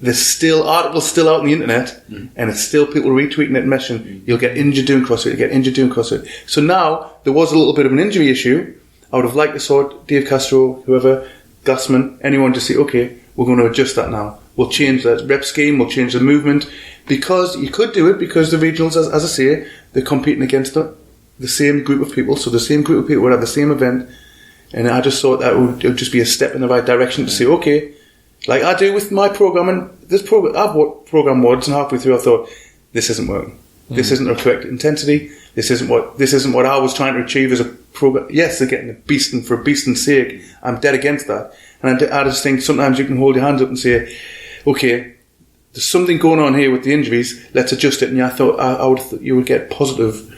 There's still articles still out on the internet, and it's still people retweeting it and mentioning, you'll get injured doing CrossFit, So now, there was a little bit of an injury issue. I would have liked to saw Dave Castro, whoever, Glassman, anyone to say, okay, we're going to adjust that now. We'll change the rep scheme, we'll change the movement, because you could do it, because the regionals, as I say, they're competing against the same group of people, so the same group of people would have the same event, and I just thought that it would just be a step in the right direction to say, okay, like I do with my program, and this program, I've programmed once, and halfway through I thought, this isn't working. This isn't the correct intensity. This isn't what I was trying to achieve as a program. Yes, they're getting a beasting for a beasting's sake. I'm dead against that. And I just think sometimes you can hold your hands up and say, okay, there's something going on here with the injuries, let's adjust it. And I thought I would you would get positive,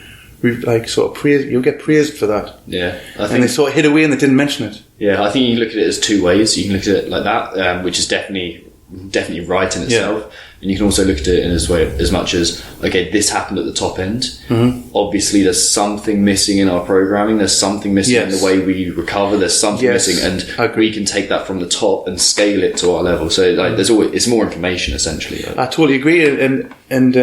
like sort of praise. You'll get praised for that. Yeah, and they sort of hid away and they didn't mention it. Yeah, I think you can look at it as two ways. You can look at it like that, which is definitely right in itself, and you can also look at it in this way as much as, okay, this happened at the top end. Obviously there's something missing in our programming, there's something missing in the way we recover, there's something missing, and we can take that from the top and scale it to our level. So like there's always, it's more information essentially. I totally agree, and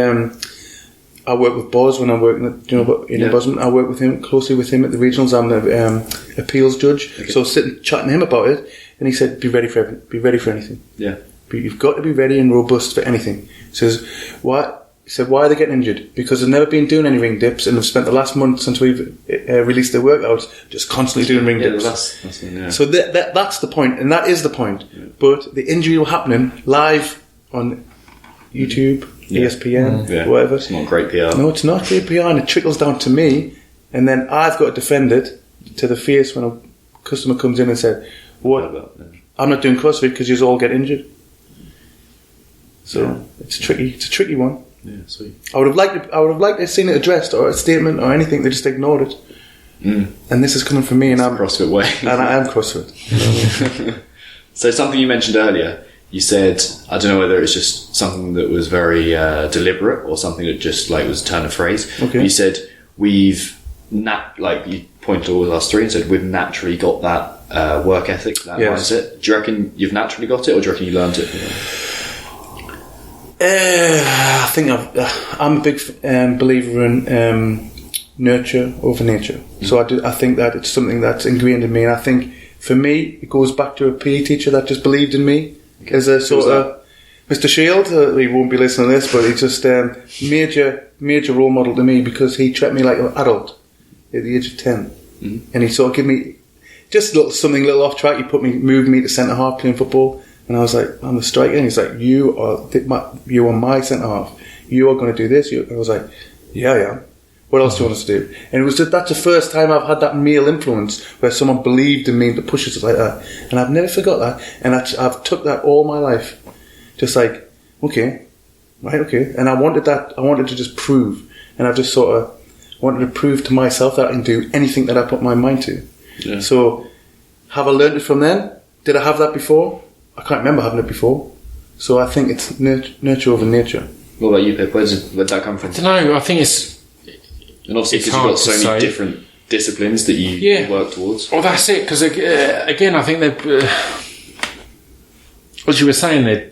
I work with Boz when I'm working at, in Bosman. I work with him closely with him at the regionals. I'm the appeals judge, so sitting chatting to him about it, and he said, be ready for anything. But you've got to be ready and robust for anything. He says, why? He said, why are they getting injured? Because they've never been doing any ring dips, and they've spent the last month since we've released their workouts just constantly doing ring dips. So that's the point, and that is the point. But the injury was happening live on YouTube, ESPN, whatever. It's not great PR. No, it's not great PR, and it trickles down to me, and then I've got to defend it to the face when a customer comes in and said, "What? I'm not doing CrossFit because you all get injured." So it's tricky. It's a tricky one. Yeah, sweet. I would have liked to have seen it addressed, or a statement or anything. They just ignored it. And this is coming from me, and I'm CrossFit way. And I am CrossFit. So something you mentioned earlier, you said, I don't know whether it's just something that was very deliberate or something that just like was a turn of phrase. Okay. You said you pointed to all us three and said we've naturally got that work ethic, that mindset. Do you reckon you've naturally got it, or do you reckon you learned it? I think I'm a big believer in nurture over nature. So I think that it's something that's ingrained in me, and I think for me it goes back to a PE teacher that just believed in me as a sort of Mr. Shield. He won't be listening to this, but he's just major role model to me, because he treated me like an adult at the age of 10, and he sort of gave me just a little off track. He moved me to centre half playing football. And I was like, I'm a striker. And he's like, you are my centre half. You are going to do this. I was like, yeah, I am. What else do you want us to do? And it was that's the first time I've had that male influence where someone believed in me to push us like that. And I've never forgot that. And I've took that all my life. Just like, okay. And I wanted that. I wanted to just prove. And I just sort of wanted to prove to myself that I can do anything that I put my mind to. Yeah. So, have I learned it from then? Did I have that before? I can't remember having it before. So I think it's nurture over nature. What about you, Pip? Where'd that come from? I don't know. I think it's... And obviously, because you've got so many different disciplines that you work towards. Well, that's it. Because again, I think that, as you were saying,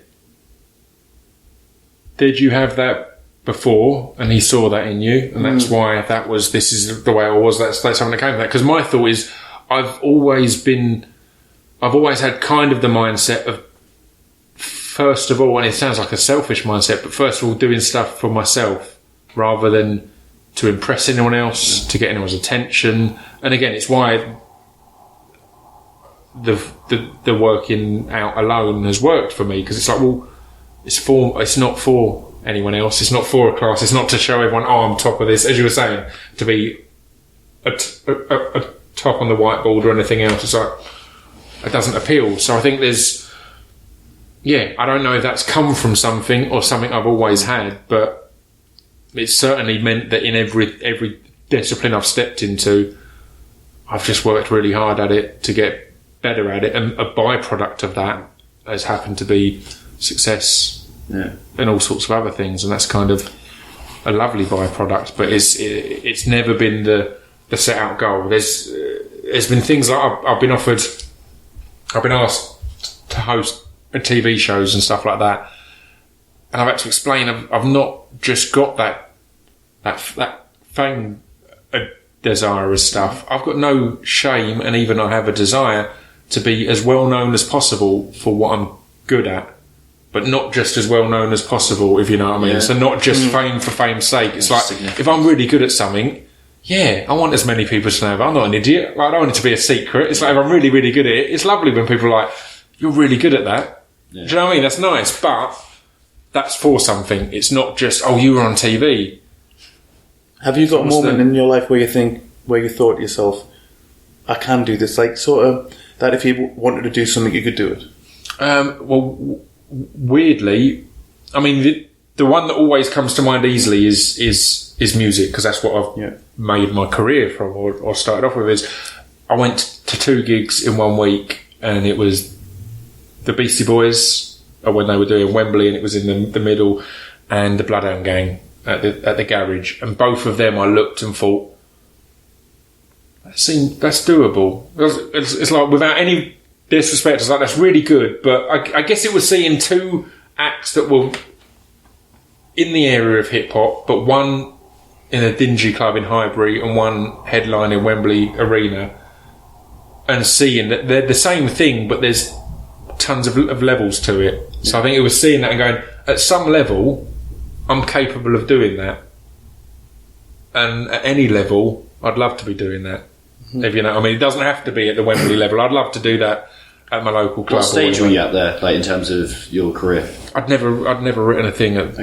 did you have that before? And he saw that in you, and that's why this is the way I was. That's something that came from that. Because my thought is, I've always had kind of the mindset of, first of all, and it sounds like a selfish mindset, but first of all, doing stuff for myself rather than to impress anyone else, to get anyone's attention. And again, it's why the working out alone has worked for me, because it's like, well, it's not for anyone else, it's not for a class, it's not to show everyone, oh, I'm top of this, as you were saying, to be a top on the whiteboard or anything else. It's like, it doesn't appeal. So I think there's, I don't know if that's come from something or something I've always had, but it's certainly meant that in every discipline I've stepped into, I've just worked really hard at it to get better at it, and a byproduct of that has happened to be success and all sorts of other things, and that's kind of a lovely byproduct. But it's never been the set out goal. There's been things like I've been asked to host TV shows and stuff like that, and I've had to explain I've not just got that fame desire as stuff. I've got no shame, and even I have a desire to be as well known as possible for what I'm good at, but not just as well known as possible, if you know what I mean. So not just fame for fame's sake. It's like, if I'm really good at something, I want as many people to know. But I'm not an idiot. Like, I don't want it to be a secret. It's like, if I'm really, really good at it, it's lovely when people are like, you're really good at that. Do you know what I mean? That's nice, but that's for something. It's not just, oh, you were on TV. Have you got a moment in your life where you thought to yourself, I can do this? Like, sort of, that if you wanted to do something, you could do it? Well, weirdly, I mean, the one that always comes to mind easily is music, because that's what I've made my career from, or started off with. Is I went to 2 gigs in 1 week, and it was the Beastie Boys when they were doing Wembley, and it was in the middle, and the Bloodhound Gang at the garage, and both of them I looked and thought, that's doable. It's like, without any disrespect, it's like, that's really good, but I guess it was seeing 2 acts that were in the area of hip hop, but one in a dingy club in Highbury and one headline in Wembley Arena, and seeing that they're the same thing, but there's tons of levels to it. So I think it was seeing that and going, at some level, I'm capable of doing that, and at any level, I'd love to be doing that. If you know, I mean, it doesn't have to be at the Wembley level. I'd love to do that at my local club. What stage were you at there, like in terms of your career? I'd never written a thing at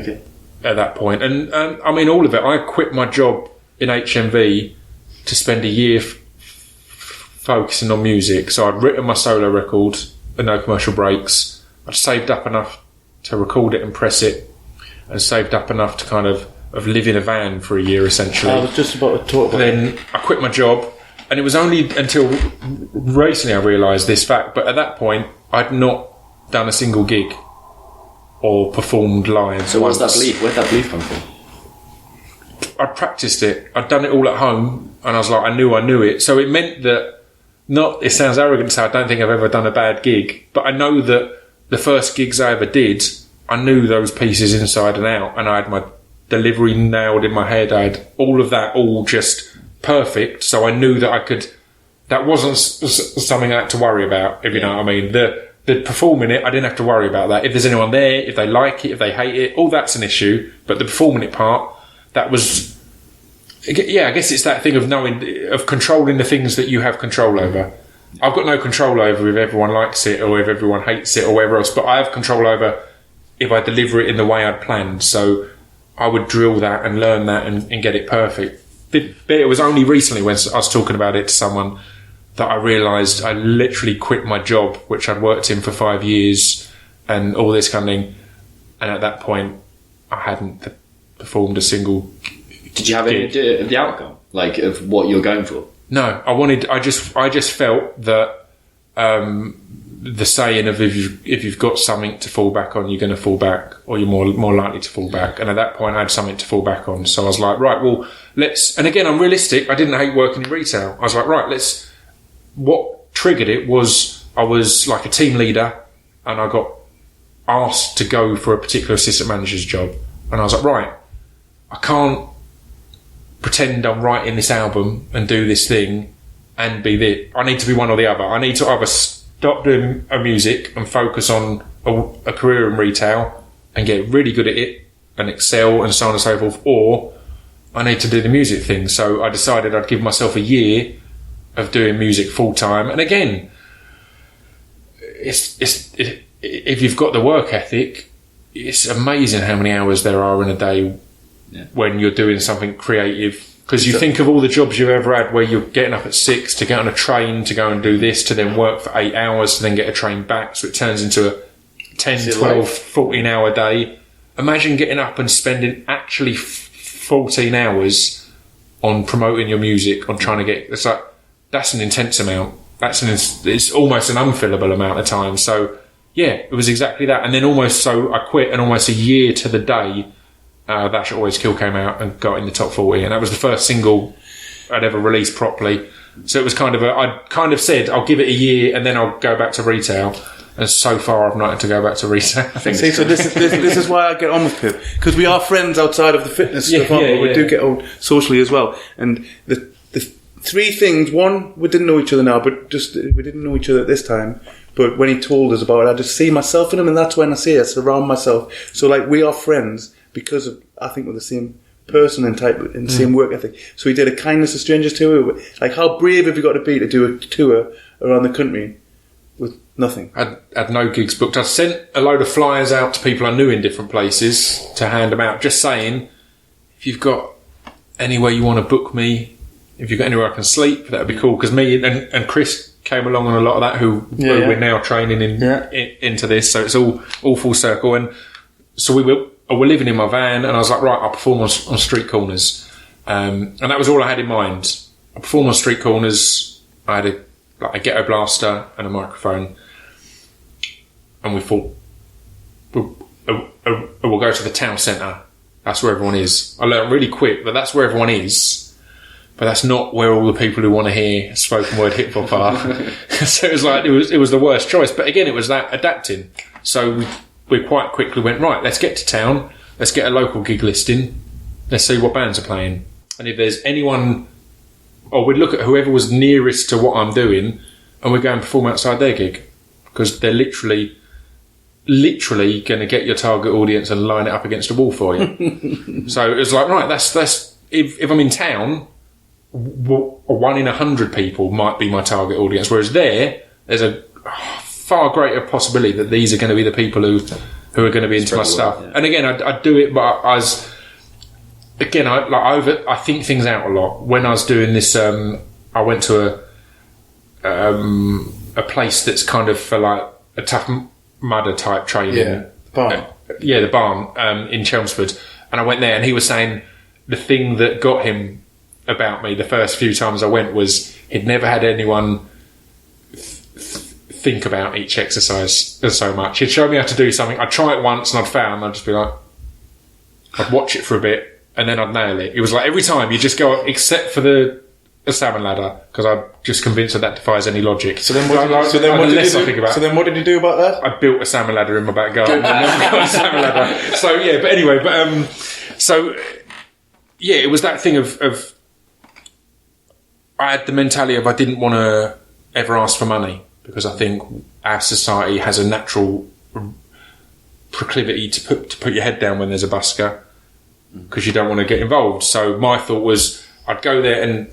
that point, and I mean, all of it. I quit my job in HMV to spend a year focusing on music. So I'd written my solo record and no commercial breaks. I'd saved up enough to record it and press it, and saved up enough to kind of live in a van for a year, essentially. I was just about to talk about Then I quit my job, and it was only until recently I realised this fact, but at that point I'd not done a single gig or performed live. So what's that belief? Where'd that belief come from? I'd practiced it. I'd done it all at home, and I was like, I knew it. So it meant that, it sounds arrogant to say I don't think I've ever done a bad gig, but I know that the first gigs I ever did, I knew those pieces inside and out, and I had my delivery nailed in my head. I had all of that all just perfect, so I knew that I could. That wasn't something I had to worry about, if you know what I mean. The performing it, I didn't have to worry about that. If there's anyone there, if they like it, if they hate it, all that's an issue. But the performing it part, that was, I guess it's that thing of controlling the things that you have control over. I've got no control over if everyone likes it or if everyone hates it or whatever else, but I have control over if I deliver it in the way I'd planned. So I would drill that and learn that and get it perfect. it was only recently when I was talking about it to someone that I realised I literally quit my job, which I'd worked in for 5 years and all this kind of thing. And at that point, I hadn't performed a single. Did you have any idea of the outcome, like of what you're going for? No, I just felt that the saying of if you've got something to fall back on, you're going to fall back, or you're more likely to fall back. And at that point, I had something to fall back on. So I was like, right, well, let's. And again, I'm realistic. I didn't hate working in retail. I was like, right, let's. What triggered it was I was like a team leader, and I got asked to go for a particular assistant manager's job, and I was like, right, I can't pretend I'm writing this album and do this thing and be this. I need to be one or the other. I need to either stop doing music and focus on a career in retail and get really good at it and excel and so on and so forth, or I need to do the music thing. So I decided I'd give myself a year of doing music full time. And again, if you've got the work ethic, it's amazing how many hours there are in a day when you're doing something creative. Because you think of all the jobs you've ever had where you're getting up at 6 to get on a train to go and do this, to then work for 8 hours to then get a train back. So it turns into a 10, 12, 14 hour day. Imagine getting up and spending actually 14 hours on promoting your music, on trying to get... It's like, that's an intense amount. It's almost an unfillable amount of time. So, yeah, it was exactly that. And then I quit, and almost a year to the day, That Shall Always Kill came out and got in the top 40. And that was the first single I'd ever released properly. So it was I'd kind of said, I'll give it a year and then I'll go back to retail. And so far, I've not had to go back to retail. I think. See, so this is why I get on with Pip, because we are friends outside of the fitness stuff, but we do get on socially as well. And the three things: one, we didn't know each other now, but we didn't know each other at this time. But when he told us about it, I just see myself in him, and that's when I surround myself. So, like, we are friends because of, I think we're the same person and type and same work ethic. So we did a kindness to strangers tour. Like, how brave have you got to be to do a tour around the country with nothing? I had no gigs booked. I sent a load of flyers out to people I knew in different places to hand them out, just saying, if you've got anywhere you want to book me, if you've got anywhere I can sleep, that would be cool. Because me and Chris came along on a lot of that, who we're now training into this. So it's all full circle. And so we were living in my van, and I was like, right, I'll perform on street corners. And that was all I had in mind. I performed on street corners. I had a ghetto blaster and a microphone. And we thought, we'll go to the town centre. That's where everyone is. I learned really quick that that's where everyone is. But that's not where all the people who want to hear spoken word hip hop are. So it was like, it was the worst choice. But again, it was that adapting. So we quite quickly went, right, let's get to town. Let's get a local gig listing. Let's see what bands are playing. And if there's anyone, or we'd look at whoever was nearest to what I'm doing, and we'd go and perform outside their gig. Because they're literally going to get your target audience and line it up against a wall for you. So it was like, right, that's if I'm in town, 1 in 100 people might be my target audience, whereas there's a far greater possibility that these are going to be the people who are going to be into my stuff. Yeah. And again, I do it, but I think things out a lot. When I was doing this, I went to a place that's kind of for like a Tough Mudder type training. Yeah, the barn in Chelmsford, and I went there, and he was saying the thing that got him about me the first few times I went was he'd never had anyone think about each exercise so much. He'd show me how to do something, I'd try it once and I'd fail, and I'd just be like, I'd watch it for a bit and then I'd nail it. It was like every time you just go, except for the salmon ladder, because I'm just convinced that defines any logic. So then what did you do about that? I built a salmon ladder in my back garden and never got a salmon ladder. So yeah, but anyway, it was that thing of I had the mentality of I didn't want to ever ask for money, because I think our society has a natural proclivity to put your head down when there's a busker, because you don't want to get involved. So my thought was I'd go there and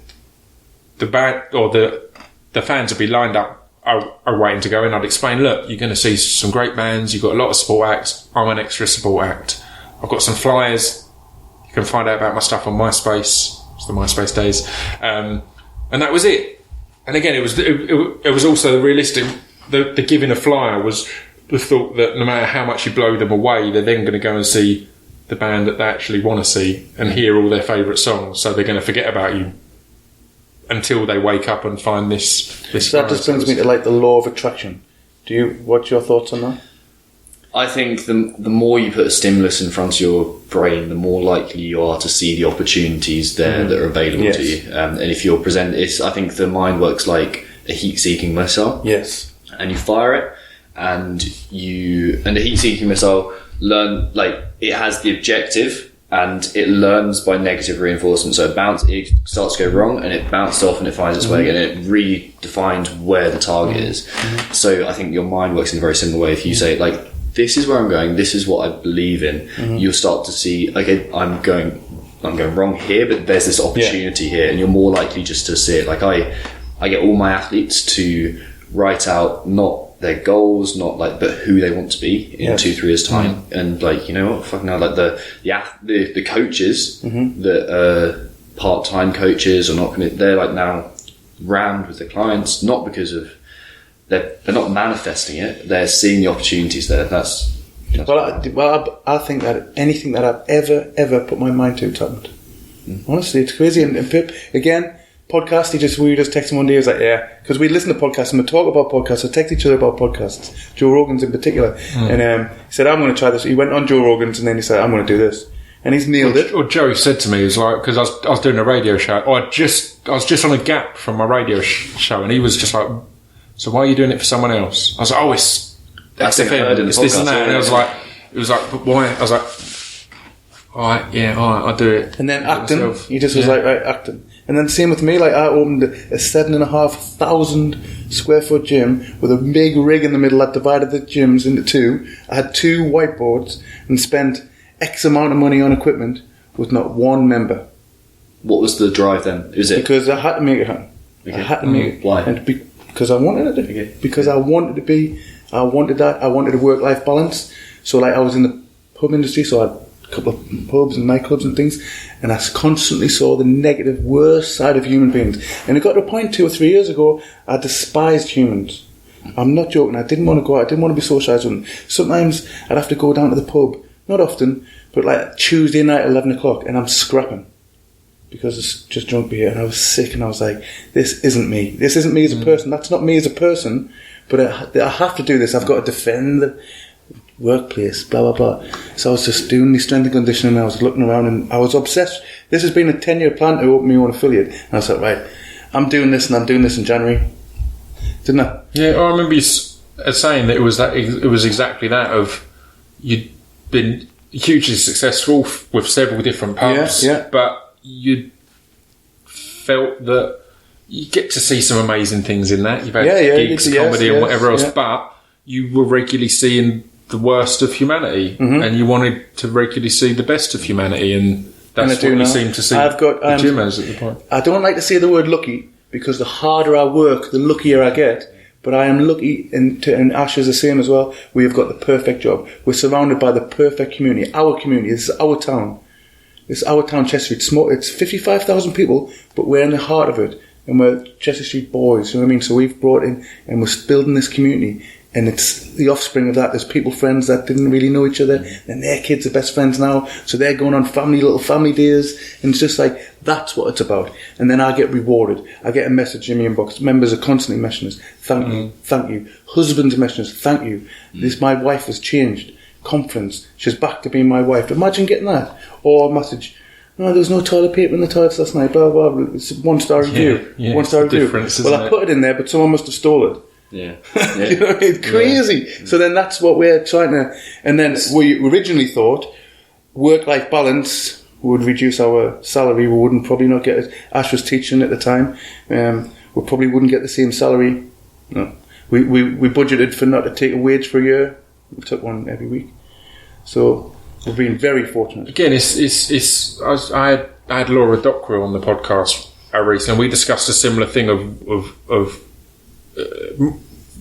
the band or the fans would be lined up are waiting to go in. I'd explain, look, you're going to see some great bands, you've got a lot of support acts, I'm an extra support act, I've got some flyers, you can find out about my stuff on MySpace, It's the MySpace days. And that was it. And again, it was also realistic. The giving a flyer was the thought that no matter how much you blow them away, they're then going to go and see the band that they actually want to see and hear all their favourite songs. So they're going to forget about you until they wake up and find this. So that just brings me to like the law of attraction. What's your thoughts on that? I think the more you put a stimulus in front of your brain, the more likely you are to see the opportunities there that are available to you. And if you're I think the mind works like a heat-seeking missile. Yes. And you fire it, and the heat-seeking missile it has the objective, and it learns by negative reinforcement. So it starts to go wrong, and it bounces off, and it finds its way again. And it redefines where the target is. So I think your mind works in a very similar way. If you say like, this is where I'm going, this is what I believe in, you'll start to see, okay, I'm going wrong here, but there's this opportunity here, and you're more likely just to see it. Like I get all my athletes to write out not their goals, but who they want to be in 2-3 years time, and like, you know what, fucking hell, like the coaches that are part-time coaches or not, they're like now rammed with the clients, not because of they're not manifesting it, they're seeing the opportunities there. I think that anything that I've ever put my mind to, it's happened. Honestly, it's crazy. And Pip, again, podcast, we just text him one day, he was like, yeah, because we listen to podcasts and we talk about podcasts, we text each other about podcasts, Joe Rogan's in particular, and he said, I'm going to try this. He went on Joe Rogan's and then he said, I'm going to do this. And he's nailed it. What Joe said to me was like, because I was doing a radio show, I was just on a gap from my radio show, and he was just like, so why are you doing it for someone else? I was like, it's XFM, it's this and that. And it was like, but why? I was like, all right, I'll do it. And then acting, he just was like, right, acting. And then same with me, like I opened a 7,500 square foot gym with a big rig in the middle that divided the gyms into two. I had 2 whiteboards and spent X amount of money on equipment with not one member. What was the drive then? Because I had to make it happen. Okay. I had to make it. Why? Because I wanted it. Okay. Because I wanted that. I wanted a work-life balance. So like I was in the pub industry, so I had a couple of pubs and nightclubs and things, and I constantly saw the negative, worst side of human beings. And it got to a point 2 or 3 years ago, I despised humans. I'm not joking. I didn't want to go out. I didn't want to be socialised with them. Sometimes I'd have to go down to the pub, not often, but like Tuesday night at 11 o'clock, and I'm scrapping because it's just drunk beer, and I was sick, and I was like, this isn't me. This isn't me as a person. That's not me as a person, but I have to do this. I've got to defend the workplace, blah, blah, blah. So I was just doing the strength and conditioning, and I was looking around, and I was obsessed. This has been a 10-year plan to open my own affiliate. And I was like, right, I'm doing this, and I'm doing this in January. Didn't I? Yeah, I remember you saying that it was exactly that of you'd been hugely successful with several different pubs, but you felt that you get to see some amazing things in that. You've had gigs, comedy and whatever else, but you were regularly seeing the worst of humanity, and you wanted to regularly see the best of humanity, and that's what you seem to see the gym as at the point. I don't like to say the word lucky, because the harder I work, the luckier I get. But I am lucky, and Ash is the same as well. We have got the perfect job. We're surrounded by the perfect community. Our community. This is our town. This is our town, Chester Street. Small. It's 55,000 people, but we're in the heart of it. And we're Chester Street boys, you know what I mean? So we've brought in, and we're building this community. And it's the offspring of that. There's people, friends that didn't really know each other, and their kids are best friends now. So they're going on little family days, and it's just like, that's what it's about. And then I get rewarded. I get a message in my inbox. Members are constantly messaging us. Thank you. Husbands are messaging us. Thank you. My wife has changed. Conference. She's back to being my wife. Imagine getting that. Or a message. No, there was no toilet paper in the toilets last night. Blah, blah, blah. It's a 1-star review. 1-star review. Well, I put it in there, but someone must have stolen it. Yeah. You know what I mean? Crazy. Yeah. So then that's what we're trying to... And then we originally thought work-life balance would reduce our salary. We wouldn't probably not get it. Ash was teaching at the time. We probably wouldn't get the same salary. No. We budgeted for not to take a wage for a year. We took one every week. So we've been very fortunate. Again, I had Laura Dockrell on the podcast recently. We discussed a similar thing of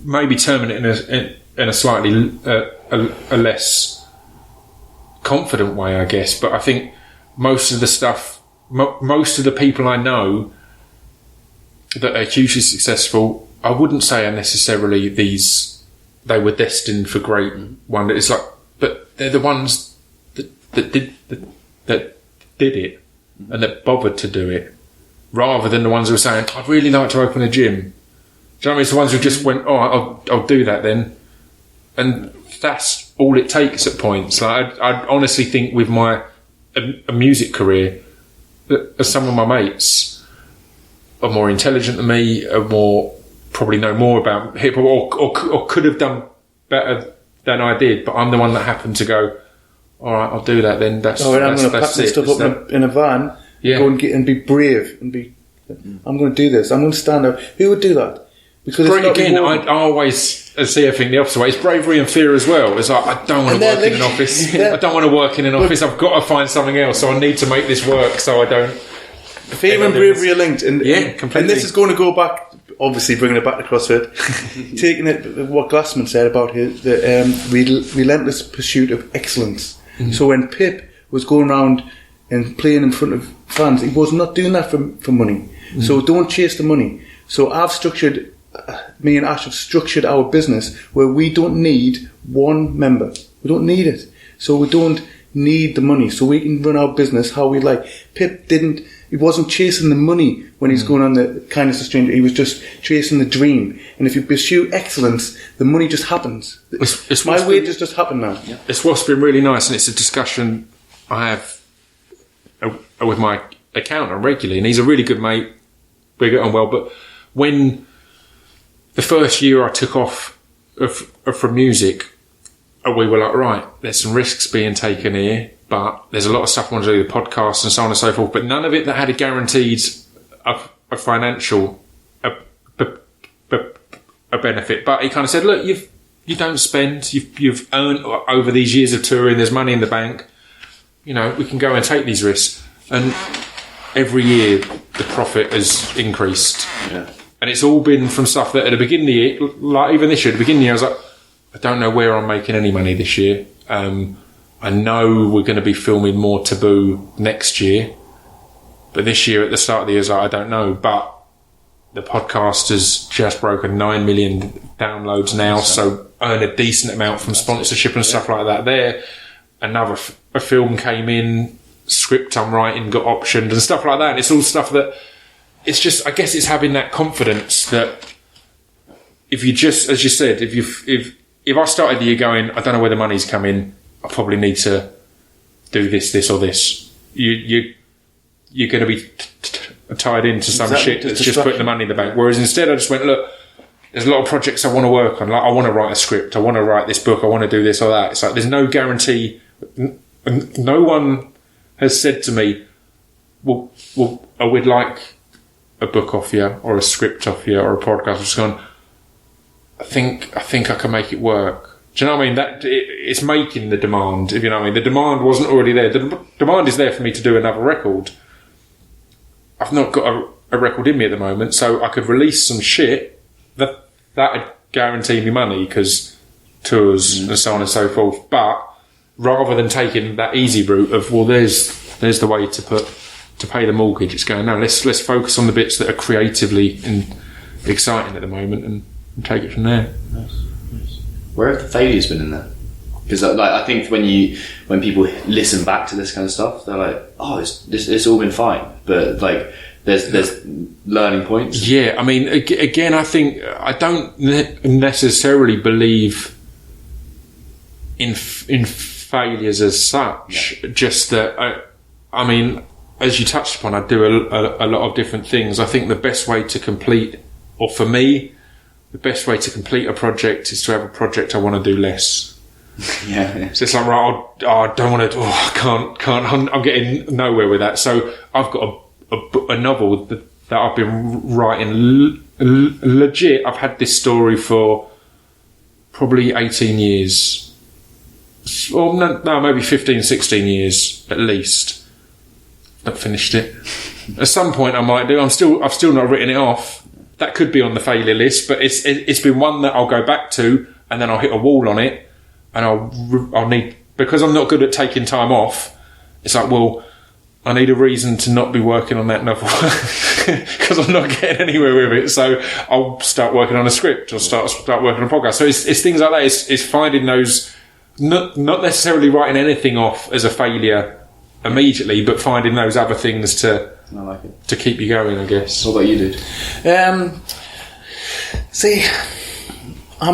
maybe terming it in a slightly a less confident way, I guess. But I think most of the stuff most of the people I know that are hugely successful, I wouldn't say are necessarily they were destined for great wonder. It's like, but they're the ones that did it and that bothered to do it, rather than the ones who were saying, I'd really like to open a gym. Do you know what I mean? It's the ones who just went, I'll do that then. And that's all it takes at points. Like, I honestly think with my a music career, that some of my mates are more intelligent than me, probably know more about hip hop, or could have done better than I did. But I'm the one that happened to go, all right, I'll do that then. I'm going to pack my stuff up in a van, go and be brave, and I'm going to do this. I'm going to stand up. Who would do that? Because I always see everything the opposite way. It's bravery and fear as well. It's like, I don't want to work in an office. I don't want to work in an office. I've got to find something else. So I need to make this work so I don't. Fear and bravery are linked. Completely. And this is going to go back, obviously bringing it back to CrossFit, taking it, what Glassman said about the relentless pursuit of excellence. Mm-hmm. So when Pip was going around and playing in front of fans, he was not doing that for money. Mm-hmm. So don't chase the money. So me and Ash have structured our business where we don't need one member. We don't need it. So we don't need the money. So we can run our business how we like. Pip he wasn't chasing the money when he's going on the kindness of stranger. He was just chasing the dream. And if you pursue excellence, the money just happens. My wages just happen now. Yeah. It's what's been really nice, and it's a discussion I have with my accountant regularly, and he's a really good mate. We get on well, but when the first year I took off from music, we were like, right, there's some risks being taken here, but there's a lot of stuff I want to do, the podcast and so on and so forth, but none of it that had a guaranteed a financial benefit. But he kind of said, look, you don't spend, you've earned over these years of touring, there's money in the bank, we can go and take these risks. And every year the profit has increased. Yeah. And it's all been from stuff that at the beginning of the year, like even this year, at the beginning of the year, I was like, I don't know where I'm making any money this year. I know we're going to be filming more Taboo next year. But this year, at the start of the year, I was like, I don't know. But the podcast has just broken 9 million downloads now, so earn a decent amount from sponsorship and stuff like that there. Another a film came in, script I'm writing got optioned and stuff like that. And it's all stuff that... It's just, I guess it's having that confidence that if you just, as you said, if I started the year going, I don't know where the money's coming, I probably need to do this or this. You're going to be tied into some shit that's just putting the money in the bank. Whereas instead I just went, look, there's a lot of projects I want to work on. Like, I want to write a script. I want to write this book. I want to do this or that. It's like, there's no guarantee. No one has said to me, well, I would like a book off you or a script off you or a podcast. I've just gone, I think I can make it work. Do you know what I mean? That it's making the demand, if you know what I mean. The demand wasn't already there. The demand is there for me to do another record. I've not got a record in me at the moment, so I could release some shit that would guarantee me money, because tours and so on and so forth. But rather than taking that easy route of, well, there's the way to pay the mortgage, it's going, no, let's focus on the bits that are creatively exciting at the moment and take it from there. Nice. Where have the failures been in there? Because I think when people listen back to this kind of stuff, they're like, oh, it's all been fine, but like there's learning points. Yeah, I mean, again, I think I don't necessarily believe in failures as such. Yeah. Just that I mean, as you touched upon, I do a lot of different things. I think the best way to complete, or for me, the best way to complete a project is to have a project I want to do less. Yeah. So it's like, right, I don't want to, I can't, I'm getting nowhere with that. So I've got a novel that I've been writing legit. I've had this story for probably 18 years. Or no, maybe 15, 16 years at least. Not finished it. At some point I might do. I've still not written it off. That could be on the failure list, but it's been one that I'll go back to, and then I'll hit a wall on it, and I'll need, because I'm not good at taking time off. It's like, well, I need a reason to not be working on that novel because I'm not getting anywhere with it. So I'll start working on a script or start working on a podcast. So it's things like that. It's finding those, not necessarily writing anything off as a failure immediately, but finding those other things to keep you going, I guess. What about you, dude? See, I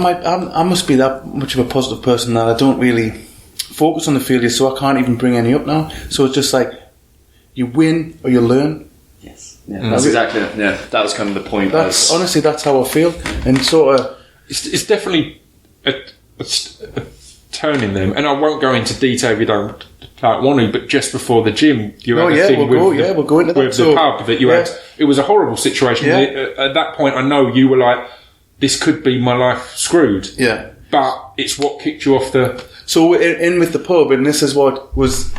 must be that much of a positive person that I don't really focus on the failures, so I can't even bring any up now. So it's just like, you win or you learn. Yes. Yeah, that's exactly it. Yeah, that was kind of the point. Honestly, that's how I feel. And sort of... It's definitely a turning them. And I won't go into detail if you don't want to, but just before the gym, you had a thing we'll go into that. With the pub that you had. It was a horrible situation. Yeah. At that point, I know you were like, this could be my life screwed. Yeah. But it's what kicked you off the... So in with the pub, and this is what was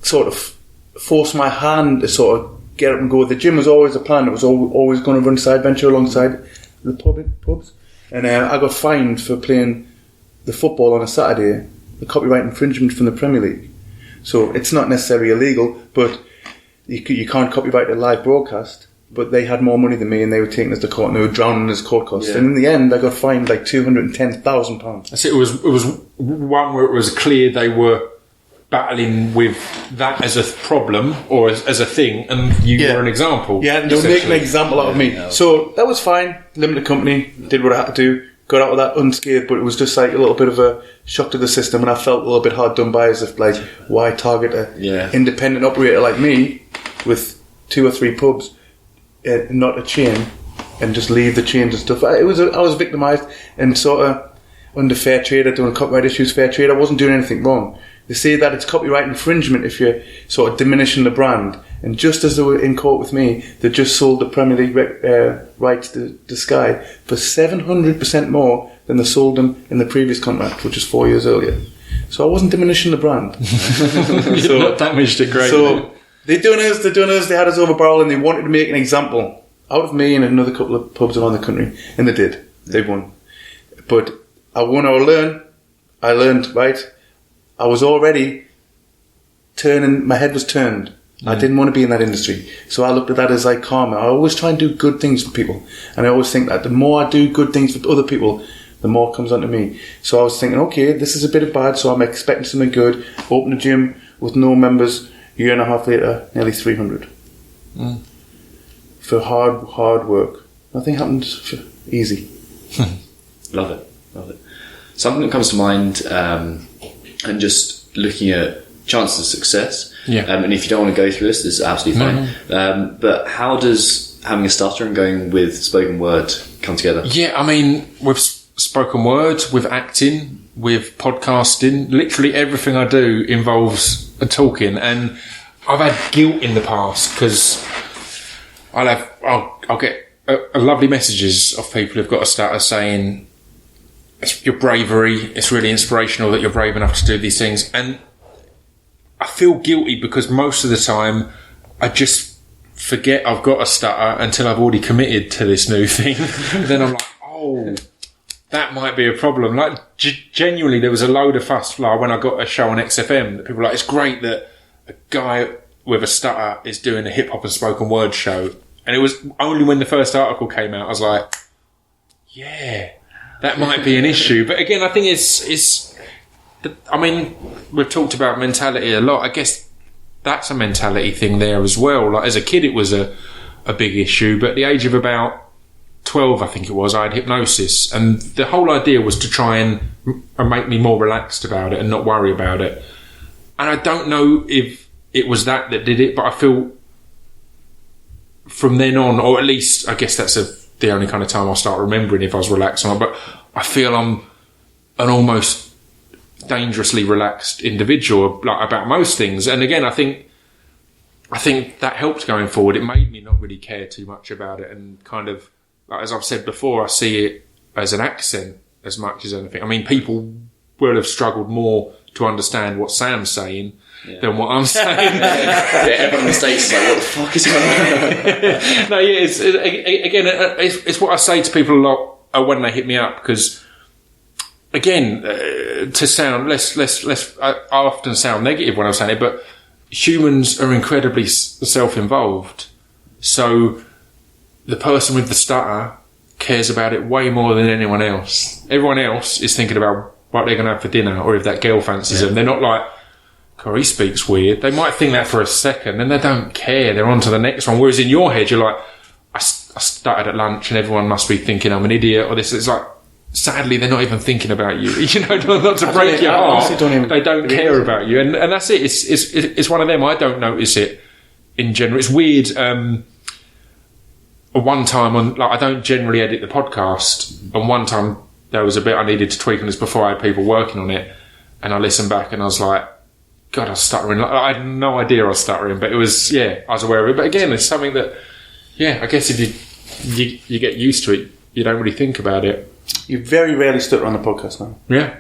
sort of forced my hand to sort of get up and go. The gym was always a plan. It was always going to run side venture alongside the pubs. And I got fined for playing the football on a Saturday, the copyright infringement from the Premier League. So it's not necessarily illegal, but you can't copyright a live broadcast. But they had more money than me, and they were taking us to court, and they were drowning us court costs. And in the end, I got fined like £210,000. It was one where it was clear they were battling with that as a problem or as a thing, and you were an example. Yeah, and they were making an example out of me. Yeah. So that was fine. Limited company, did what I had to do, got out of that unscathed, but it was just like a little bit of a shock to the system, and I felt a little bit hard done by, as if like, why target a independent operator like me with 2 or 3 pubs, not a chain, and just leave the chains and stuff. I was victimised and sort of under fair trade, doing copyright issues, fair trade. I wasn't doing anything wrong. They say that it's copyright infringement if you're sort of diminishing the brand. And just as they were in court with me, they just sold the Premier League rights to Sky for 700% more than they sold them in the previous contract, which was 4 years earlier. So I wasn't diminishing the brand. You've not damaged it greatly. So they're doing us, they had us over barrel, and they wanted to make an example out of me and another couple of pubs around the country. And they did. They won. But I won or learn. I learned, right? I was already turning, my head was turned. I didn't want to be in that industry. So I looked at that as like karma. I always try and do good things for people. And I always think that the more I do good things for other people, the more comes onto me. So I was thinking, okay, this is a bit of bad, so I'm expecting something good. Open a gym with no members, year and a half later, nearly 300. For hard work. Nothing happened easy. Love it. Something that comes to mind, and just looking at chances of success. And if you don't want to go through this is absolutely fine. But how does having a stutter and going with spoken word come together? Yeah, I mean, with spoken word, with acting, with podcasting, literally everything I do involves a talking. And I've had guilt in the past because I'll get lovely messages of people who've got a stutter saying, it's your bravery, it's really inspirational that you're brave enough to do these things. And I feel guilty because most of the time I just forget I've got a stutter until I've already committed to this new thing. Then I'm like, oh, that might be a problem. Like, genuinely, there was a load of fuss like, when I got a show on XFM that people were like, it's great that a guy with a stutter is doing a hip hop and spoken word show. And it was only when the first article came out, I was like, yeah, that might be an issue. But again, I think I mean, we've talked about mentality a lot. I guess that's a mentality thing there as well. Like, as a kid, it was a big issue. But at the age of about 12, I think it was, I had hypnosis. And the whole idea was to try and make me more relaxed about it and not worry about it. And I don't know if it was that did it, but I feel from then on, or at least I guess that's the only kind of time I'll start remembering if I was relaxed or not. But I feel I'm an almost dangerously relaxed individual like about most things. And again, I think that helped going forward. It made me not really care too much about it, and kind of, like, as I've said before, I see it as an accent as much as anything. I mean, people will have struggled more to understand what Sam's saying than what I'm saying. Everyone in the States is like, what the fuck is going on? No, yeah, it's what I say to people a lot when they hit me up, because again, to sound less, I often sound negative when I'm saying it, but humans are incredibly self-involved. So the person with the stutter cares about it way more than anyone else. Everyone else is thinking about what they're going to have for dinner, or if that girl fancies them. They're not like, God, he speaks weird. They might think that for a second, and they don't care. They're on to the next one. Whereas in your head, you're like, I started at lunch, and everyone must be thinking I'm an idiot, or this. It's like, sadly, they're not even thinking about you. You know, not to break your heart. They don't care about you, and that's it. It's one of them. I don't notice it in general. It's weird. One time I don't generally edit the podcast, and one time there was a bit I needed to tweak on this before I had people working on it, and I listened back and I was like, God, I was stuttering. I had no idea I was stuttering, but it was, I was aware of it. But again, it's something that, I guess if you get used to it, you don't really think about it. You very rarely stutter on the podcast now. Yeah.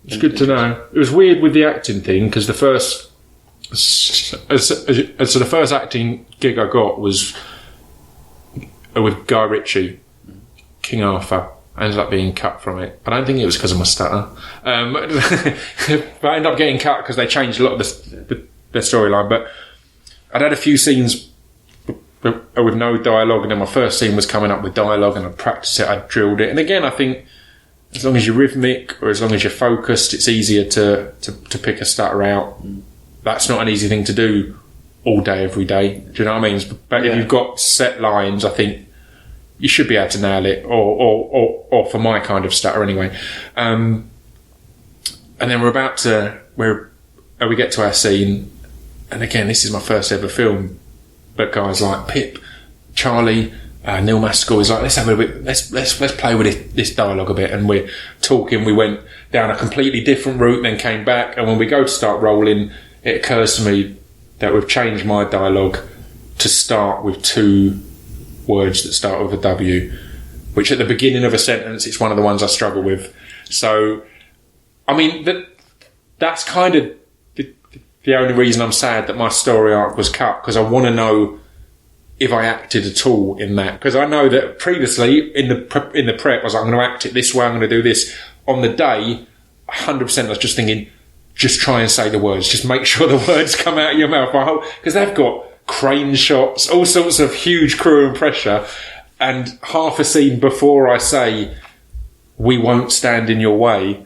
It's good to know. It was weird with the acting thing, because the first acting gig I got was with Guy Ritchie, King Arthur. I ended up being cut from it. I don't think it was because of my stutter. But I ended up getting cut because they changed a lot of the storyline. But I'd had a few scenes with no dialogue, and then my first scene was coming up with dialogue, and I'd practiced it, I'd drilled it. And again, I think as long as you're rhythmic, or as long as you're focused, it's easier to pick a stutter out. That's not an easy thing to do all day, every day. Do you know what I mean? But if you've got set lines, I think you should be able to nail it, or for my kind of stutter anyway. And then we get to our scene, and again, this is my first ever film, but guys like Pip, Charlie, Neil Maskell is like, let's have a bit, let's play with this dialogue a bit, and we're talking. We went down a completely different route, then came back, and when we go to start rolling, it occurs to me that we've changed my dialogue to start with two words that start with a W, which at the beginning of a sentence, it's one of the ones I struggle with. So, I mean, that's kind of the only reason I'm sad that my story arc was cut, because I want to know if I acted at all in that. Because I know that previously in the prep, I was like, I'm going to act it this way, I'm going to do this. On the day, 100% I was just thinking, just try and say the words, just make sure the words come out of your mouth. Because they've got crane shots, all sorts of huge crew and pressure, and half a scene before I say, we won't stand in your way,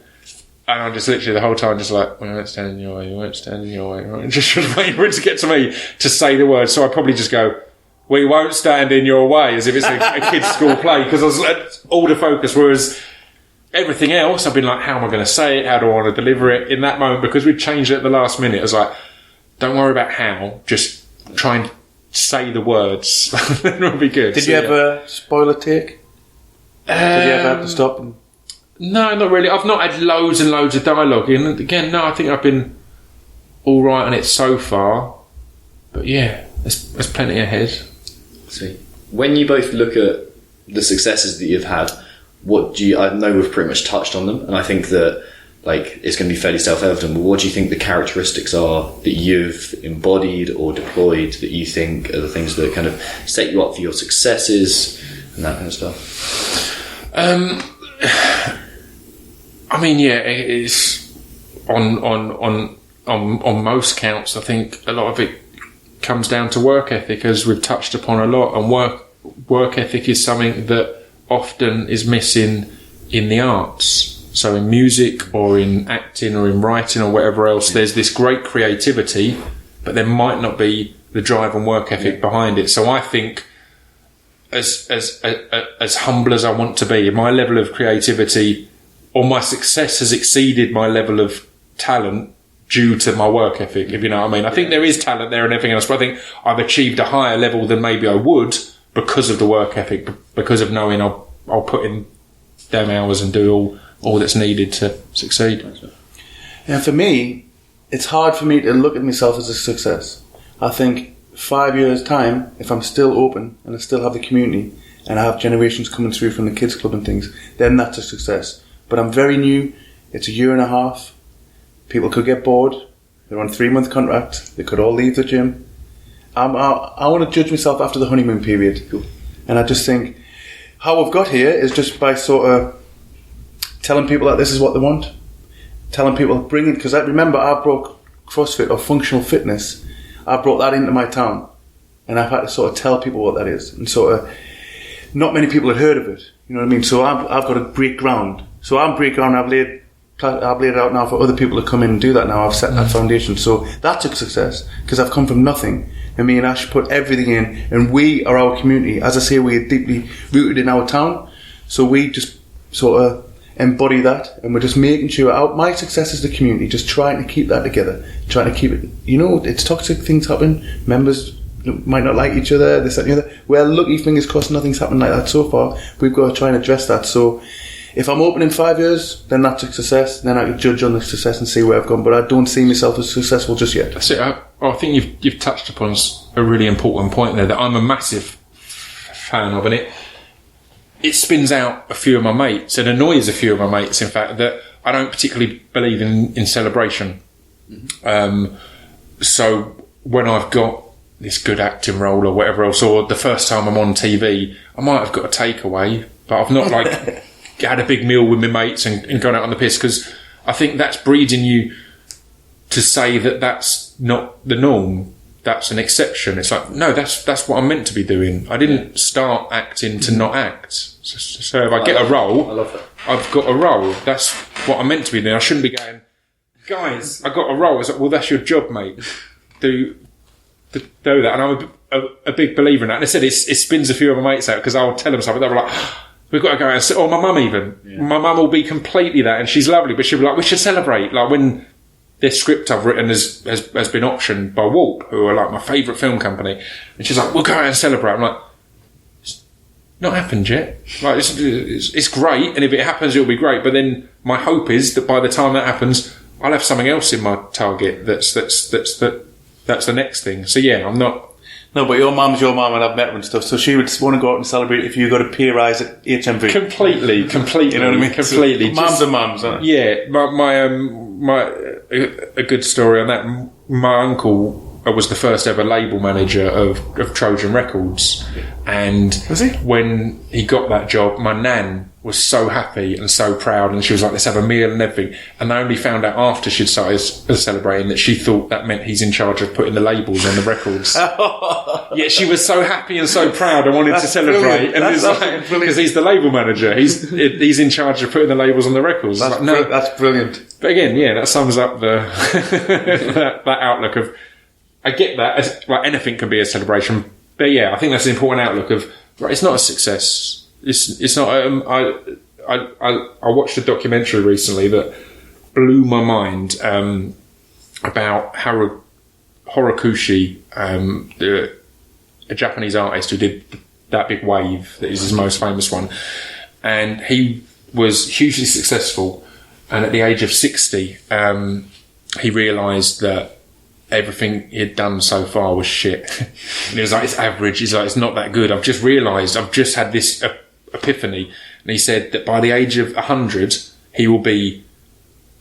and I'm just literally the whole time just like, we won't stand in your way, we won't stand in your way, right? Just waiting for it to get to me to say the words. So I probably just go, we won't stand in your way, as if it's a kid's school play, because I was all the focus, whereas everything else I've been like, how am I going to say it, how do I want to deliver it in that moment, because we changed it at the last minute. I was like, don't worry about how, just try and say the words. It'll be good. Did you ever spoil a take? Did you ever have to stop? No, not really. I've not had loads and loads of dialogue. And again, no, I think I've been all right on it so far. But yeah, there's plenty ahead. See, when you both look at the successes that you've had, I know we've pretty much touched on them, and I think that it's going to be fairly self-evident, but what do you think the characteristics are that you've embodied or deployed that you think are the things that kind of set you up for your successes and that kind of stuff? I mean, yeah, it is on most counts. I think a lot of it comes down to work ethic, as we've touched upon a lot, and work ethic is something that often is missing in the arts. So in music or in acting or in writing or whatever else, there's this great creativity, but there might not be the drive and work ethic behind it. So I think as humble as I want to be, my level of creativity or my success has exceeded my level of talent due to my work ethic, if you know what I mean. I think there is talent there and everything else, but I think I've achieved a higher level than maybe I would because of the work ethic, because of knowing I'll put in damn hours and do all that's needed to succeed. And for me, it's hard for me to look at myself as a success. I think 5 years' time, if I'm still open and I still have the community and I have generations coming through from the kids club and things, then that's a success. But I'm very new. It's a year and a half. People could get bored. They're on 3-month contract. They could all leave the gym. I want to judge myself after the honeymoon period. And I just think how I've got here is just by sort of telling people that this is what they want. Telling people, because I remember I broke CrossFit or functional fitness, I brought that into my town, and I've had to sort of tell people what that is, and sort of not many people had heard of it. You know what I mean? So I've got to break ground. So I'm break ground. I've laid it out now for other people to come in and do that. Now I've set that foundation. So that took success because I've come from nothing, and me and Ash put everything in, and we are our community. As I say, we are deeply rooted in our town, so we just sort of embody that, and we're just making sure my success is the community, just trying to keep that together, trying to keep it. You know, it's toxic things happen. Members might not like each other, this, that, and the other. We're lucky, fingers crossed, nothing's happened like that so far. We've got to try and address that. So if I'm open in 5 years, then that's a success. Then I can judge on the success and see where I've gone. But I don't see myself as successful just yet. That's it. I think you've touched upon a really important point there that I'm a massive fan of, and it spins out a few of my mates and annoys a few of my mates, in fact, that I don't particularly believe in celebration. So when I've got this good acting role or whatever else, or the first time I'm on TV, I might have got a takeaway, but I've not like had a big meal with my mates and gone out on the piss, because I think that's breeding you to say that that's not the norm. That's an exception. It's like, no, that's what I'm meant to be doing. I didn't start acting to not act. So if I get a role, I love that. I've got a role. That's what I'm meant to be doing. I shouldn't be going, guys, I got a role. It's like, well, that's your job, mate. Do that. And I'm a big believer in that. And I said it spins a few of my mates out, because I'll tell them something. They'll be like, we've got to go out and sit. Or my mum even. Yeah. My mum will be completely that, and she's lovely, but she'll be like, we should celebrate. Like when this script I've written has been optioned by Warp, who are like my favourite film company, and she's like, we'll go out and celebrate. I'm like, it's not happened yet. Like it's great, and if it happens, it'll be great. But then my hope is that by the time that happens, I'll have something else in my target that's the next thing. So yeah, I'm not. No, but your mum's your mum, and I've met her and stuff, so she would want to go out and celebrate if you got a pay rise at HMV. Completely. You know what I mean? Completely. Mums are mums, aren't they? Yeah, a good story on that. My uncle was the first ever label manager of Trojan Records, and was he? When he got that job, my nan was so happy and so proud, and she was like, let's have a meal and everything. And I only found out after she'd started celebrating that she thought that meant he's in charge of putting the labels on the records. Yeah, she was so happy and so proud and wanted to celebrate. Brilliant. And it's like, because he's the label manager, he's in charge of putting the labels on the records. That's, like, no, that's brilliant. But again, yeah, that sums up the that outlook of. I get that, as, like anything can be a celebration, but yeah, I think that's an important outlook of, right, it's not a success. It's not. I watched a documentary recently that blew my mind about Horikoshi, a Japanese artist who did that big wave that is his most famous one, and he was hugely successful. And at the age of 60, he realised that everything he had done so far was shit. And he was like, it's average. He's like, it's not that good. I've just realised, I've just had this epiphany. And he said that by the age of 100, he will be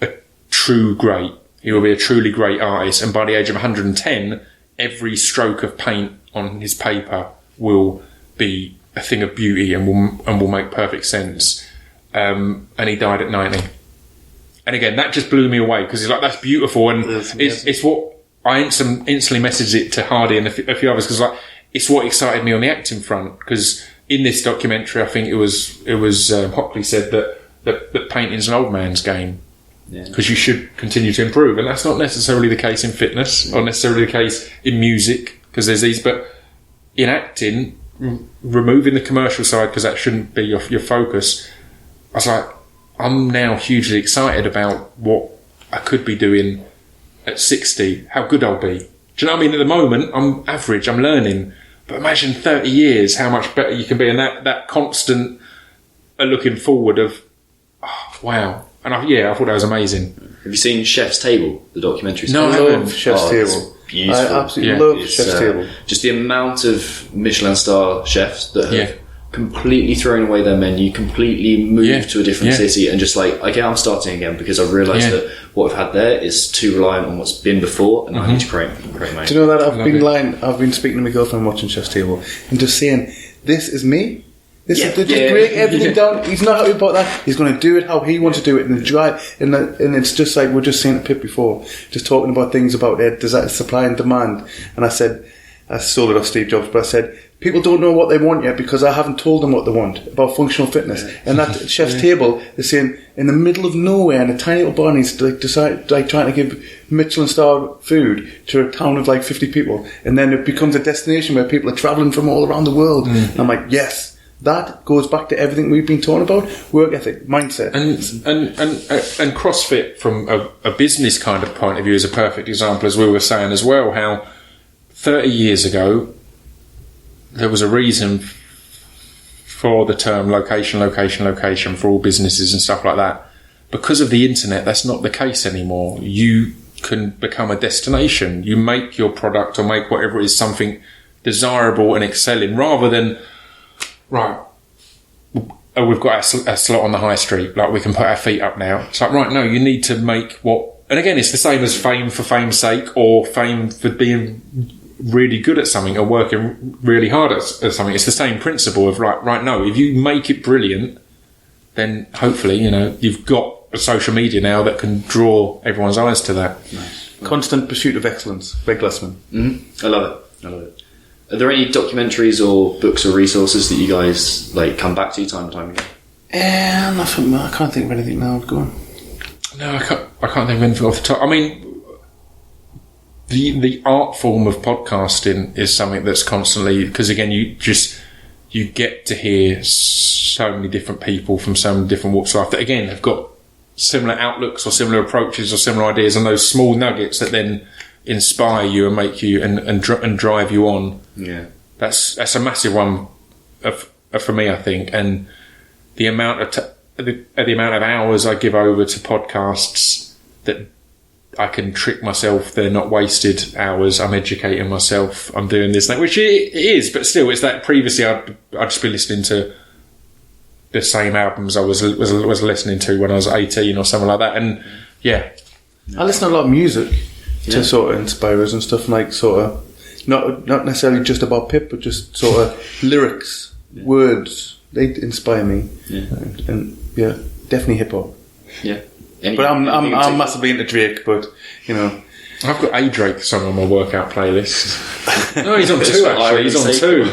a true great. He will be a truly great artist. And by the age of 110, every stroke of paint on his paper will be a thing of beauty and will make perfect sense. And he died at 90. And again, that just blew me away, because he's like, that's beautiful. And it's what I instantly messaged it to Hardy and a few others, because like, it's what excited me on the acting front. Because in this documentary, I think it was Hockley said that painting's an old man's game, because you should continue to improve, and that's not necessarily the case in fitness or necessarily the case in music, because there's these. But in acting, removing the commercial side, because that shouldn't be your focus. I was like, I'm now hugely excited about what I could be doing at 60, how good I'll be. Do you know what I mean? At the moment, I'm average, I'm learning. But imagine 30 years, how much better you can be. And that constant looking forward of, oh, wow. And I thought that was amazing. Have you seen Chef's Table, the documentary? No, I love Chef's Table. It's beautiful. I absolutely love Chef's Table. Just the amount of Michelin star chefs that have completely thrown away their menu, completely moved to a different city, and just like, okay, I'm starting again, because I've realised that what I've had there is too reliant on what's been before, and I need to create my. Do you know that I've been speaking to my girlfriend watching Chef's Table and just saying, this is me. They just break everything down. He's not happy about that. He's going to do it how he wants to do it, and it's just like we're just saying to Pip before, just talking about things about supply and demand. And I said, I stole it off Steve Jobs, but I said, people don't know what they want yet because I haven't told them what they want about functional fitness. And that chef's table is saying, in the middle of nowhere, in a tiny little bar, and he's trying to give Michelin star food to a town of like 50 people, and then it becomes a destination where people are travelling from all around the world. And I'm like, yes. That goes back to everything we've been talking about: work ethic, mindset, and CrossFit from a business kind of point of view is a perfect example, as we were saying as well. How 30 years ago there was a reason for the term location for all businesses and stuff like that. Because of the internet, that's not the case anymore. You can become a destination. You make your product or make whatever it is something desirable and excelling, rather than right, we've got a slot on the high street, like we can put our feet up now. It's like, right, no, you need to make what... And again, it's the same as fame for fame's sake, or fame for being really good at something or working really hard at something. It's the same principle of, right, no, if you make it brilliant, then hopefully, you've got a social media now that can draw everyone's eyes to that. Nice. Constant pursuit of excellence. Greg Glassman. Mm-hmm. I love it. Are there any documentaries or books or resources that you guys come back to time and time again? Nothing. I can't think of anything now. Go on. No, I can't think of anything off the top. I mean, the art form of podcasting is something that's constantly, because again, you get to hear so many different people from so many different walks of life that again have got similar outlooks or similar approaches or similar ideas, and those small nuggets that then inspire you and make you and drive you on. Yeah, that's a massive one for me, I think. And the amount of hours I give over to podcasts that I can trick myself they're not wasted hours. I'm educating myself. I'm doing this thing, which it is, but still, it's that previously I'd just be listening to the same albums I was listening to when I was 18 or something like that. And yeah, I listen to a lot of music to sort of inspire us and stuff, like sort of not necessarily just about Pip, but just sort of lyrics, words. They inspire me, and definitely hip hop. Yeah, but I'm massively into Drake. But I've got a Drake song on my workout playlist. No, he's on two actually.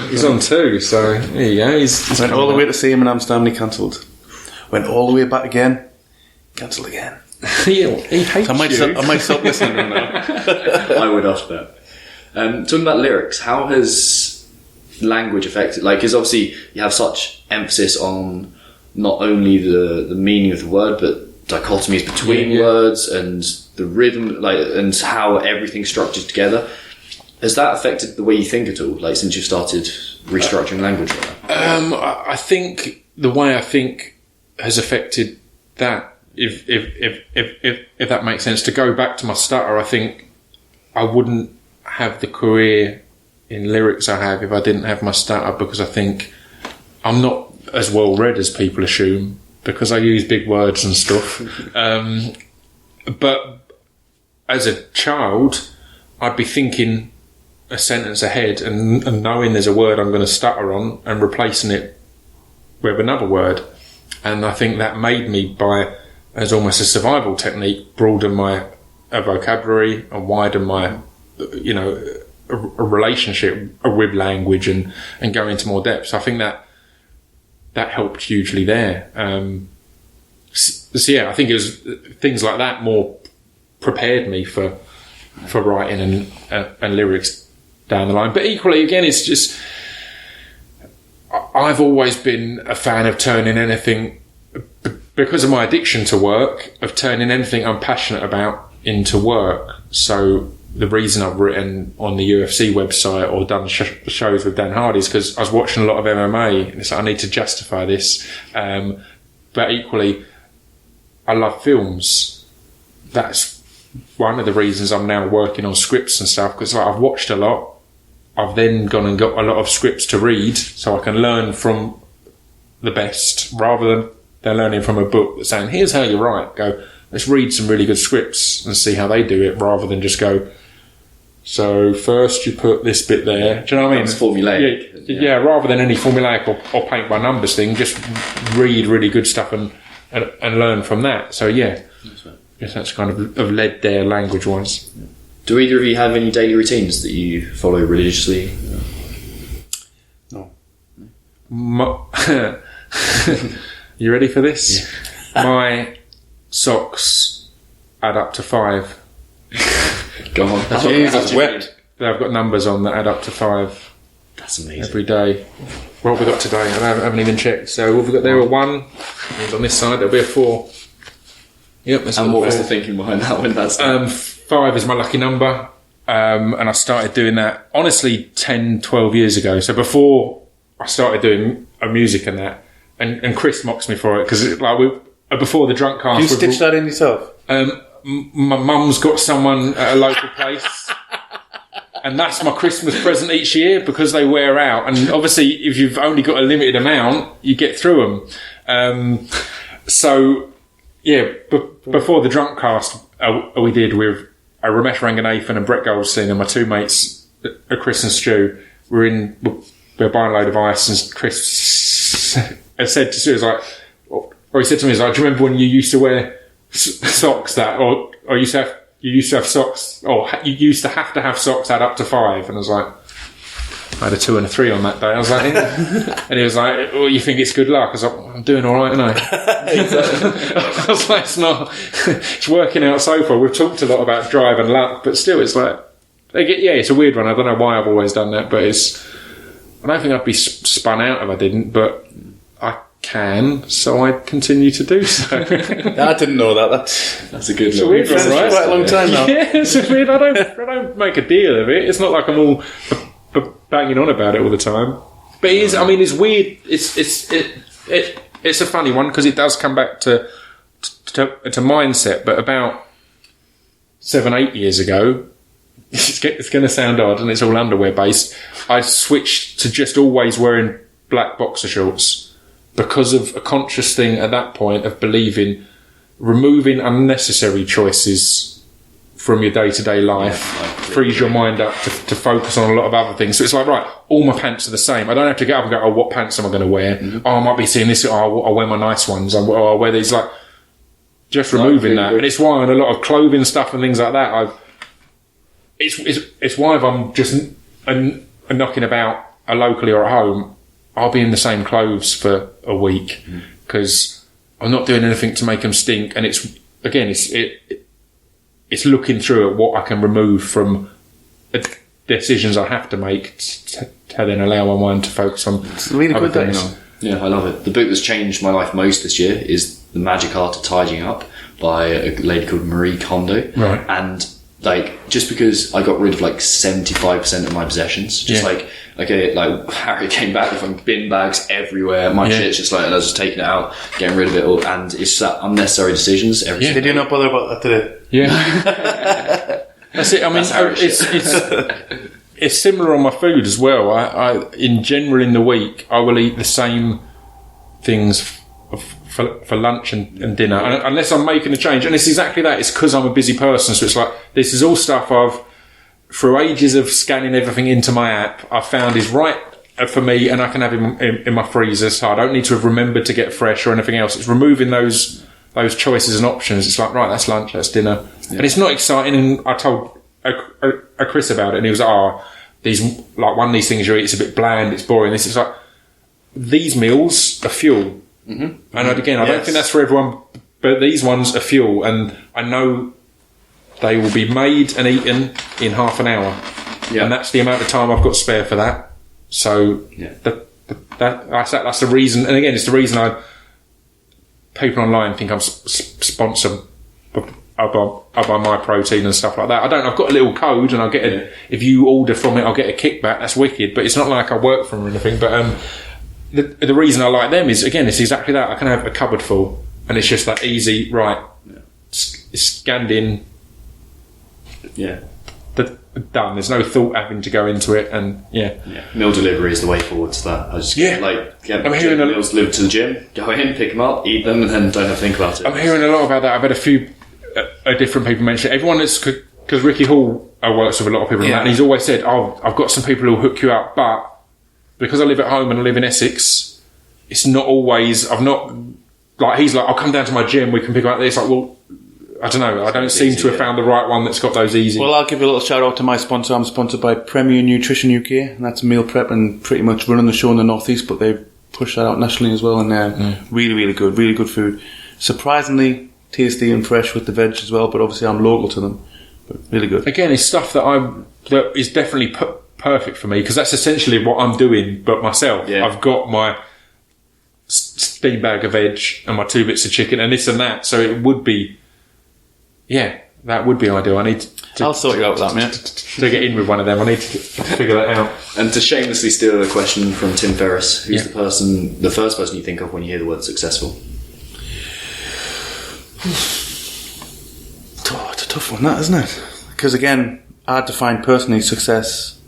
He's on two. So there you go. He's went all the way to see him in Amsterdam. He cancelled. Went all the way back again. Cancelled again. He hates I might stop listening to him now. I would after that. Talking about lyrics, how has language affected? Because obviously you have such emphasis on not only the meaning of the word, but dichotomies between words and the rhythm, and how everything's structured together. Has that affected the way you think at all? Since you've started restructuring language? I think the way I think has affected that. If that makes sense, to go back to my stutter, I think I wouldn't have the career in lyrics I have if I didn't have my stutter, because I think I'm not as well read as people assume because I use big words and stuff. But as a child, I'd be thinking a sentence ahead and knowing there's a word I'm going to stutter on and replacing it with another word. And I think that made me, as almost a survival technique, broaden my vocabulary and widen my, a relationship with language and go into more depth. So I think that helped hugely there. So yeah, I think it was things like that more prepared me for writing and lyrics down the line. But equally, again, it's just I've always been a fan of turning anything, because of my addiction to work, of turning anything I'm passionate about into work. So the reason I've written on the UFC website or done shows with Dan Hardy is because I was watching a lot of MMA and it's like, I need to justify this. But equally, I love films. That's one of the reasons I'm now working on scripts and stuff, because I've watched a lot. I've then gone and got a lot of scripts to read so I can learn from the best, rather than they're learning from a book that's saying, here's how you write. Go, let's read some really good scripts and see how they do it, rather than just go, So first you put this bit there. Do you know what I mean? It's formulaic. Yeah, rather than any formulaic or paint by numbers thing, just read really good stuff and learn from that. So yeah, I guess that's kind of led there language wise. Do either of you have any daily routines that you follow religiously? No. You ready for this? Yeah. My socks add up to 5. Go on. Jesus, wet. I've got numbers on that add up to 5. That's amazing. Every day. What have we got today? I haven't even checked. So what have we got there? A 1. And on this side there'll be a 4. Yep. That's and what was the thinking behind that when that's 5 is my lucky number. And I started doing that honestly 10, 12 years ago. So before I started doing music and that, and Chris mocks me for it because before the drunk cast. You stitched that in yourself? My mum's got someone at a local place, and that's my Christmas present each year because they wear out. And obviously, if you've only got a limited amount, you get through them. So yeah, before the drunk cast, we did with Ramesh Ranganathan and Brett Goldstein and my 2 mates, Chris and Stu. We're buying a load of ice, and Chris has said to Stu, he said to me, do you remember when you used to wear socks that, or you used to have socks, or you used to have socks add up to 5? And I was like, I had a 2 and a 3 on that day. I was like, and he was like, "Oh, you think it's good luck?" I was like, "I'm doing all right, aren't I?" I was like, it's working out so far. We've talked a lot about drive and luck, but still, it's like, it's a weird one. I don't know why I've always done that, but I don't think I'd be spun out if I didn't, but I can, so I continue to do so. I didn't know that. That's a good. It's a weird one, right? Quite a long time now. Yeah, it's weird. I don't make a deal of it. It's not like I'm all banging on about it all the time. But it is. I mean, it's weird. It's a funny one because it does come back to mindset. But about 7-8 years ago, it's going to sound odd, and it's all underwear based. I switched to just always wearing black boxer shorts because of a conscious thing at that point of believing removing unnecessary choices from your day-to-day life frees your mind up to focus on a lot of other things. So it's like, right, all my pants are the same. I don't have to get up and go, what pants am I going to wear? Mm-hmm. I might be seeing this. I'll wear my nice ones. I'll wear these. Like, just removing that. And it's why on a lot of clothing stuff and things like that, it's why if I'm just knocking about locally or at home, I'll be in the same clothes for a week because I'm not doing anything to make them stink. And it's looking through at what I can remove from decisions I have to make to then allow my mind to focus on. It's really good thing. Yeah, I love it. The book that's changed my life most this year is The Magic Art of Tidying Up by a lady called Marie Kondo. Right. And just because I got rid of 75% of my possessions, like Harry came back with bin bags everywhere, my shit's just and I was just taking it out, getting rid of it all, and it's that unnecessary decisions every single Did you not bother about that today? Yeah. That's it. I mean, it's similar on my food as well. I in general in the week I will eat the same things for lunch and dinner, unless I'm making a change. And it's exactly that. It's because I'm a busy person. So it's like, this is all stuff I've, through ages of scanning everything into my app, I've found is right for me, and I can have it in my freezer. So I don't need to have remembered to get fresh or anything else. It's removing those choices and options. It's like, right, that's lunch, that's dinner. Yeah. And it's not exciting. And I told a Chris about it, and he was like, one of these things you eat, it's a bit bland, it's boring. This is like, these meals are fuel. Mm-hmm. And again, I don't think that's for everyone, but these ones are fuel, and I know they will be made and eaten in half an hour, and that's the amount of time I've got spare for that. So that's the reason. And again, it's the reason people online think I'm sponsored by my protein and stuff like that. I don't. I've got a little code, and I'll get if you order from it, I'll get a kickback. That's wicked, but it's not like I work for them or anything. But the reason I like them is, again, it's exactly that. I can have a cupboard full, and it's just that easy, right? It's scanned in. Yeah. Done. There's no thought having to go into it, and meal delivery is the way forward to that. I just get meals delivered to the gym, go in, pick them up, eat them, and then don't have to think about it. I'm hearing a lot about that. I've had a few different people mention it. Everyone that's, because Ricky Hall works with a lot of people, Yeah. and he's always said, "Oh, I've got some people who'll hook you up," but because I live at home and I live in Essex, it's not always. I've not like he's like, "I'll come down to my gym. We can pick up this." Like, well, I don't know. I don't seem to have found the right one that's got those easy. Well, I'll give you a little shout out to my sponsor. I'm sponsored by Premier Nutrition UK, and that's meal prep and pretty much running the show in the Northeast, but they push that out nationally as well, and really, really good food. Surprisingly tasty and fresh with the veg as well, but obviously I'm local to them, but really good. Again, it's stuff that is definitely perfect for me, because that's essentially what I'm doing, but myself. Yeah. I've got my steam bag of veg and my 2 bits of chicken and this and that, so it would be, that would be ideal. I need to I'll sort you out with that, mate. to get in with one of them. I need to figure that out. And to shamelessly steal a question from Tim Ferriss, who's the first person you think of when you hear the word successful? Oh, it's a tough one, that, isn't it? Because again, I define personally success.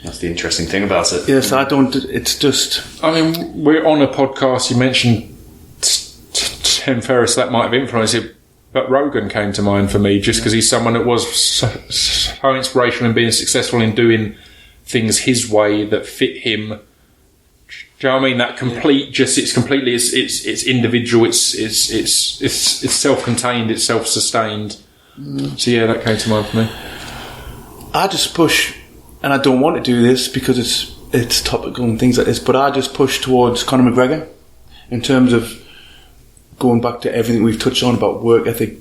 That's the interesting thing about it. Yes, I don't. It's just. I mean, we're on a podcast. You mentioned Tim Ferriss, that might have influenced it, but Rogan came to mind for me just because he's someone that was so inspirational in being successful in doing things his way that fit him. Do you know what I mean? That complete, it's completely, it's individual, it's self-contained, it's self-sustained. So yeah, that came to mind for me. I just push, and I don't want to do this because it's topical and things like this, but I just push towards Conor McGregor in terms of going back to everything we've touched on about work ethic,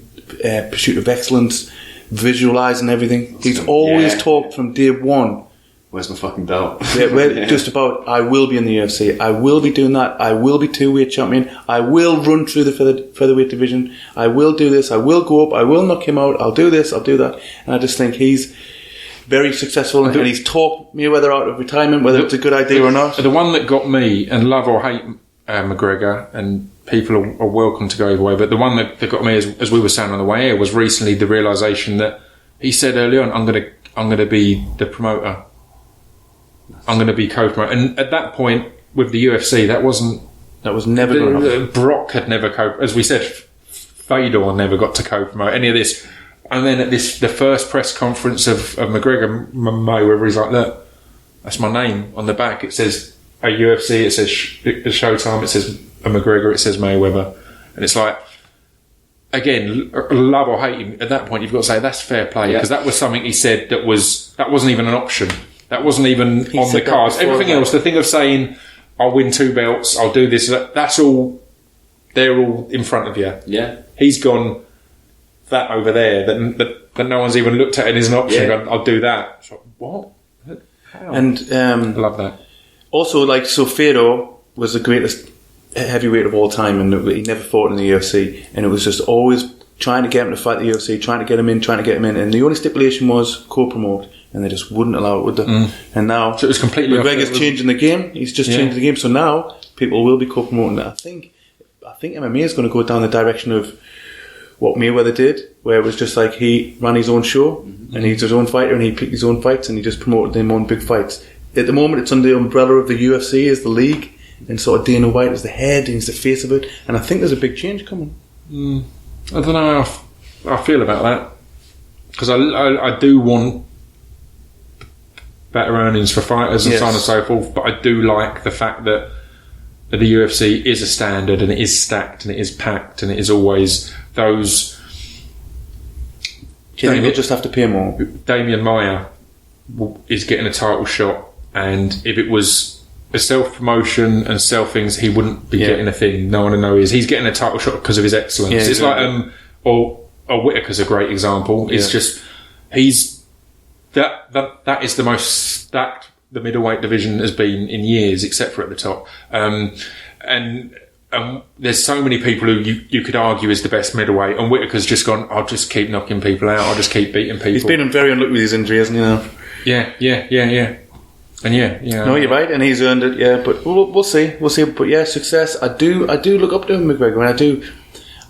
pursuit of excellence, visualising everything. He's always talked from day one. Where's my fucking belt? Just about, I will be in the UFC, I will be doing that, I will be 2-weight champion, I will run through the featherweight division, I will do this, I will go up, I will knock him out, I'll do this, I'll do that. And I just think he's very successful, and he's talked Mayweather out of retirement, whether it's a good idea or not. The one that got me, and love or hate McGregor, and people are welcome to go either way, but the one that got me, as we were saying on the way here, was recently the realisation that he said early on, I'm going to be the promoter. I'm going to be co-promoter. And at that point, with the UFC, that was never going to happen. Brock had never as we said, Fedor never got to co-promote any of this. And then at the first press conference of McGregor Mayweather, he's like, look, that's my name on the back. It says a UFC, it says Showtime, it says a McGregor, it says Mayweather. And it's like, again, love or hate him, at that point you've got to say that's fair play, because that was something he said that wasn't even an option. That wasn't even on the cards. Everything else, the thing of saying, I'll win 2 belts, I'll do this, that's all, they're all in front of you. Yeah. He's gone, that over there, that no one's even looked at it as an option, gone, I'll do that. So, what? How? And I love that. also, so Fedor was the greatest heavyweight of all time, and he never fought in the UFC, and it was just always trying to get him to fight the UFC, trying to get him in, and the only stipulation was co-promote, and they just wouldn't allow it, would they? And now, so it was completely McGregor's changing the game. He's just changed the game, so now people will be co-promoting it. I think MMA is going to go down the direction of what Mayweather did, where it was just like he ran his own show, and he's his own fighter, and he picked his own fights, and he just promoted them on big fights. At the moment, it's under the umbrella of the UFC as the league, and sort of Dana White is the head, and he's the face of it, and I think there's a big change coming. I don't know how I feel about that, because I do want better earnings for fighters and so on and so forth, but I do like the fact that the UFC is a standard, and it is stacked, and it is packed, and it is always those. Do you think we'll just have to pay more? Damian Maia is getting a title shot, and if it was a self-promotion and self-things, he wouldn't be getting a thing. No one would know he is. He's getting a title shot because of his excellence. It's like, or Whittaker's a great example. It's just, he's, that is the most stacked the middleweight division has been in years, except for at the top. And there's so many people who you could argue is the best middleweight, and Whittaker's just gone, I'll just keep knocking people out, I'll just keep beating people. He's been very unlucky with his injury, hasn't he, now? Yeah. And no, you're right, and he's earned it, but we'll see. But success, I do look up to him, McGregor,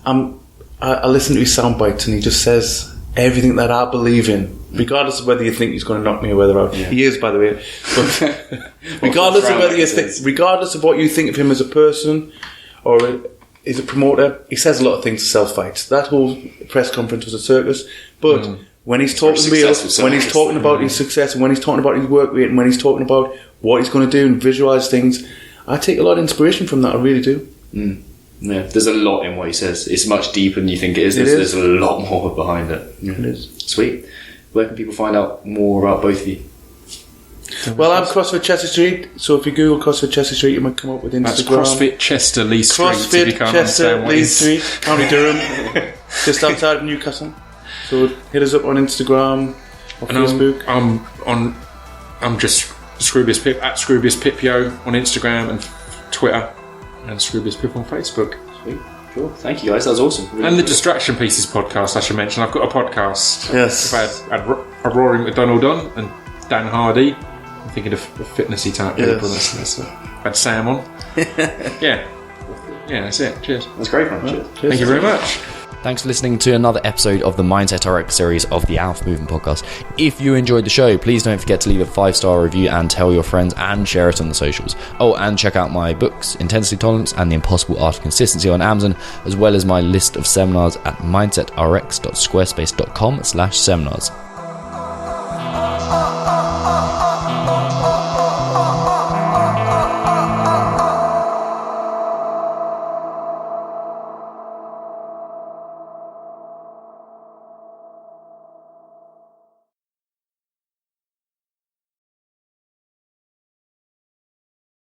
and I listen to his sound bites, and he just says everything that I believe in, regardless of whether you think he's going to knock me or whether out. He is, by the way. But regardless of whether regardless of what you think of him as a person or as a promoter, he says a lot of things to sell fights. That whole press conference was a circus, but when he's talking real, when he's talking about his success, and when he's talking about his work rate, and when he's talking about what he's going to do and visualise things, I take a lot of inspiration from that. I really do. Yeah, there's a lot in what he says. It's much deeper than you think it is. There's a lot more behind it. Yeah. It is. Sweet. Where can people find out more about both of you? Well, I'm CrossFit Chester Street, so if you Google CrossFit Chester Street, you might come up with Instagram. That's CrossFit Chester Le Street. CrossFit Chester Le Street, County Durham, just outside of Newcastle. So hit us up on Instagram or Facebook. I'm just Scroobius Pip at Scroobius Pipio on Instagram and Twitter, and Scroobius Pip on Facebook. Sweet. Cool. Thank you guys. That was awesome. Really and the Distraction Pieces podcast, I should mention. I've got a podcast. Yes. I've had Rory McDonald on and Dan Hardy. I'm thinking of fitnessy type people. I've had Sam on. Yeah, that's it. Cheers. That's great, man. Cheers. Thank you very much. Thanks for listening to another episode of the Mindset RX series of the Alpha Movement Podcast. If you enjoyed the show, please don't forget to leave a 5-star review and tell your friends and share it on the socials. Oh, and check out my books, Intensity Tolerance and The Impossible Art of Consistency on Amazon, as well as my list of seminars at mindsetrx.squarespace.com/seminars.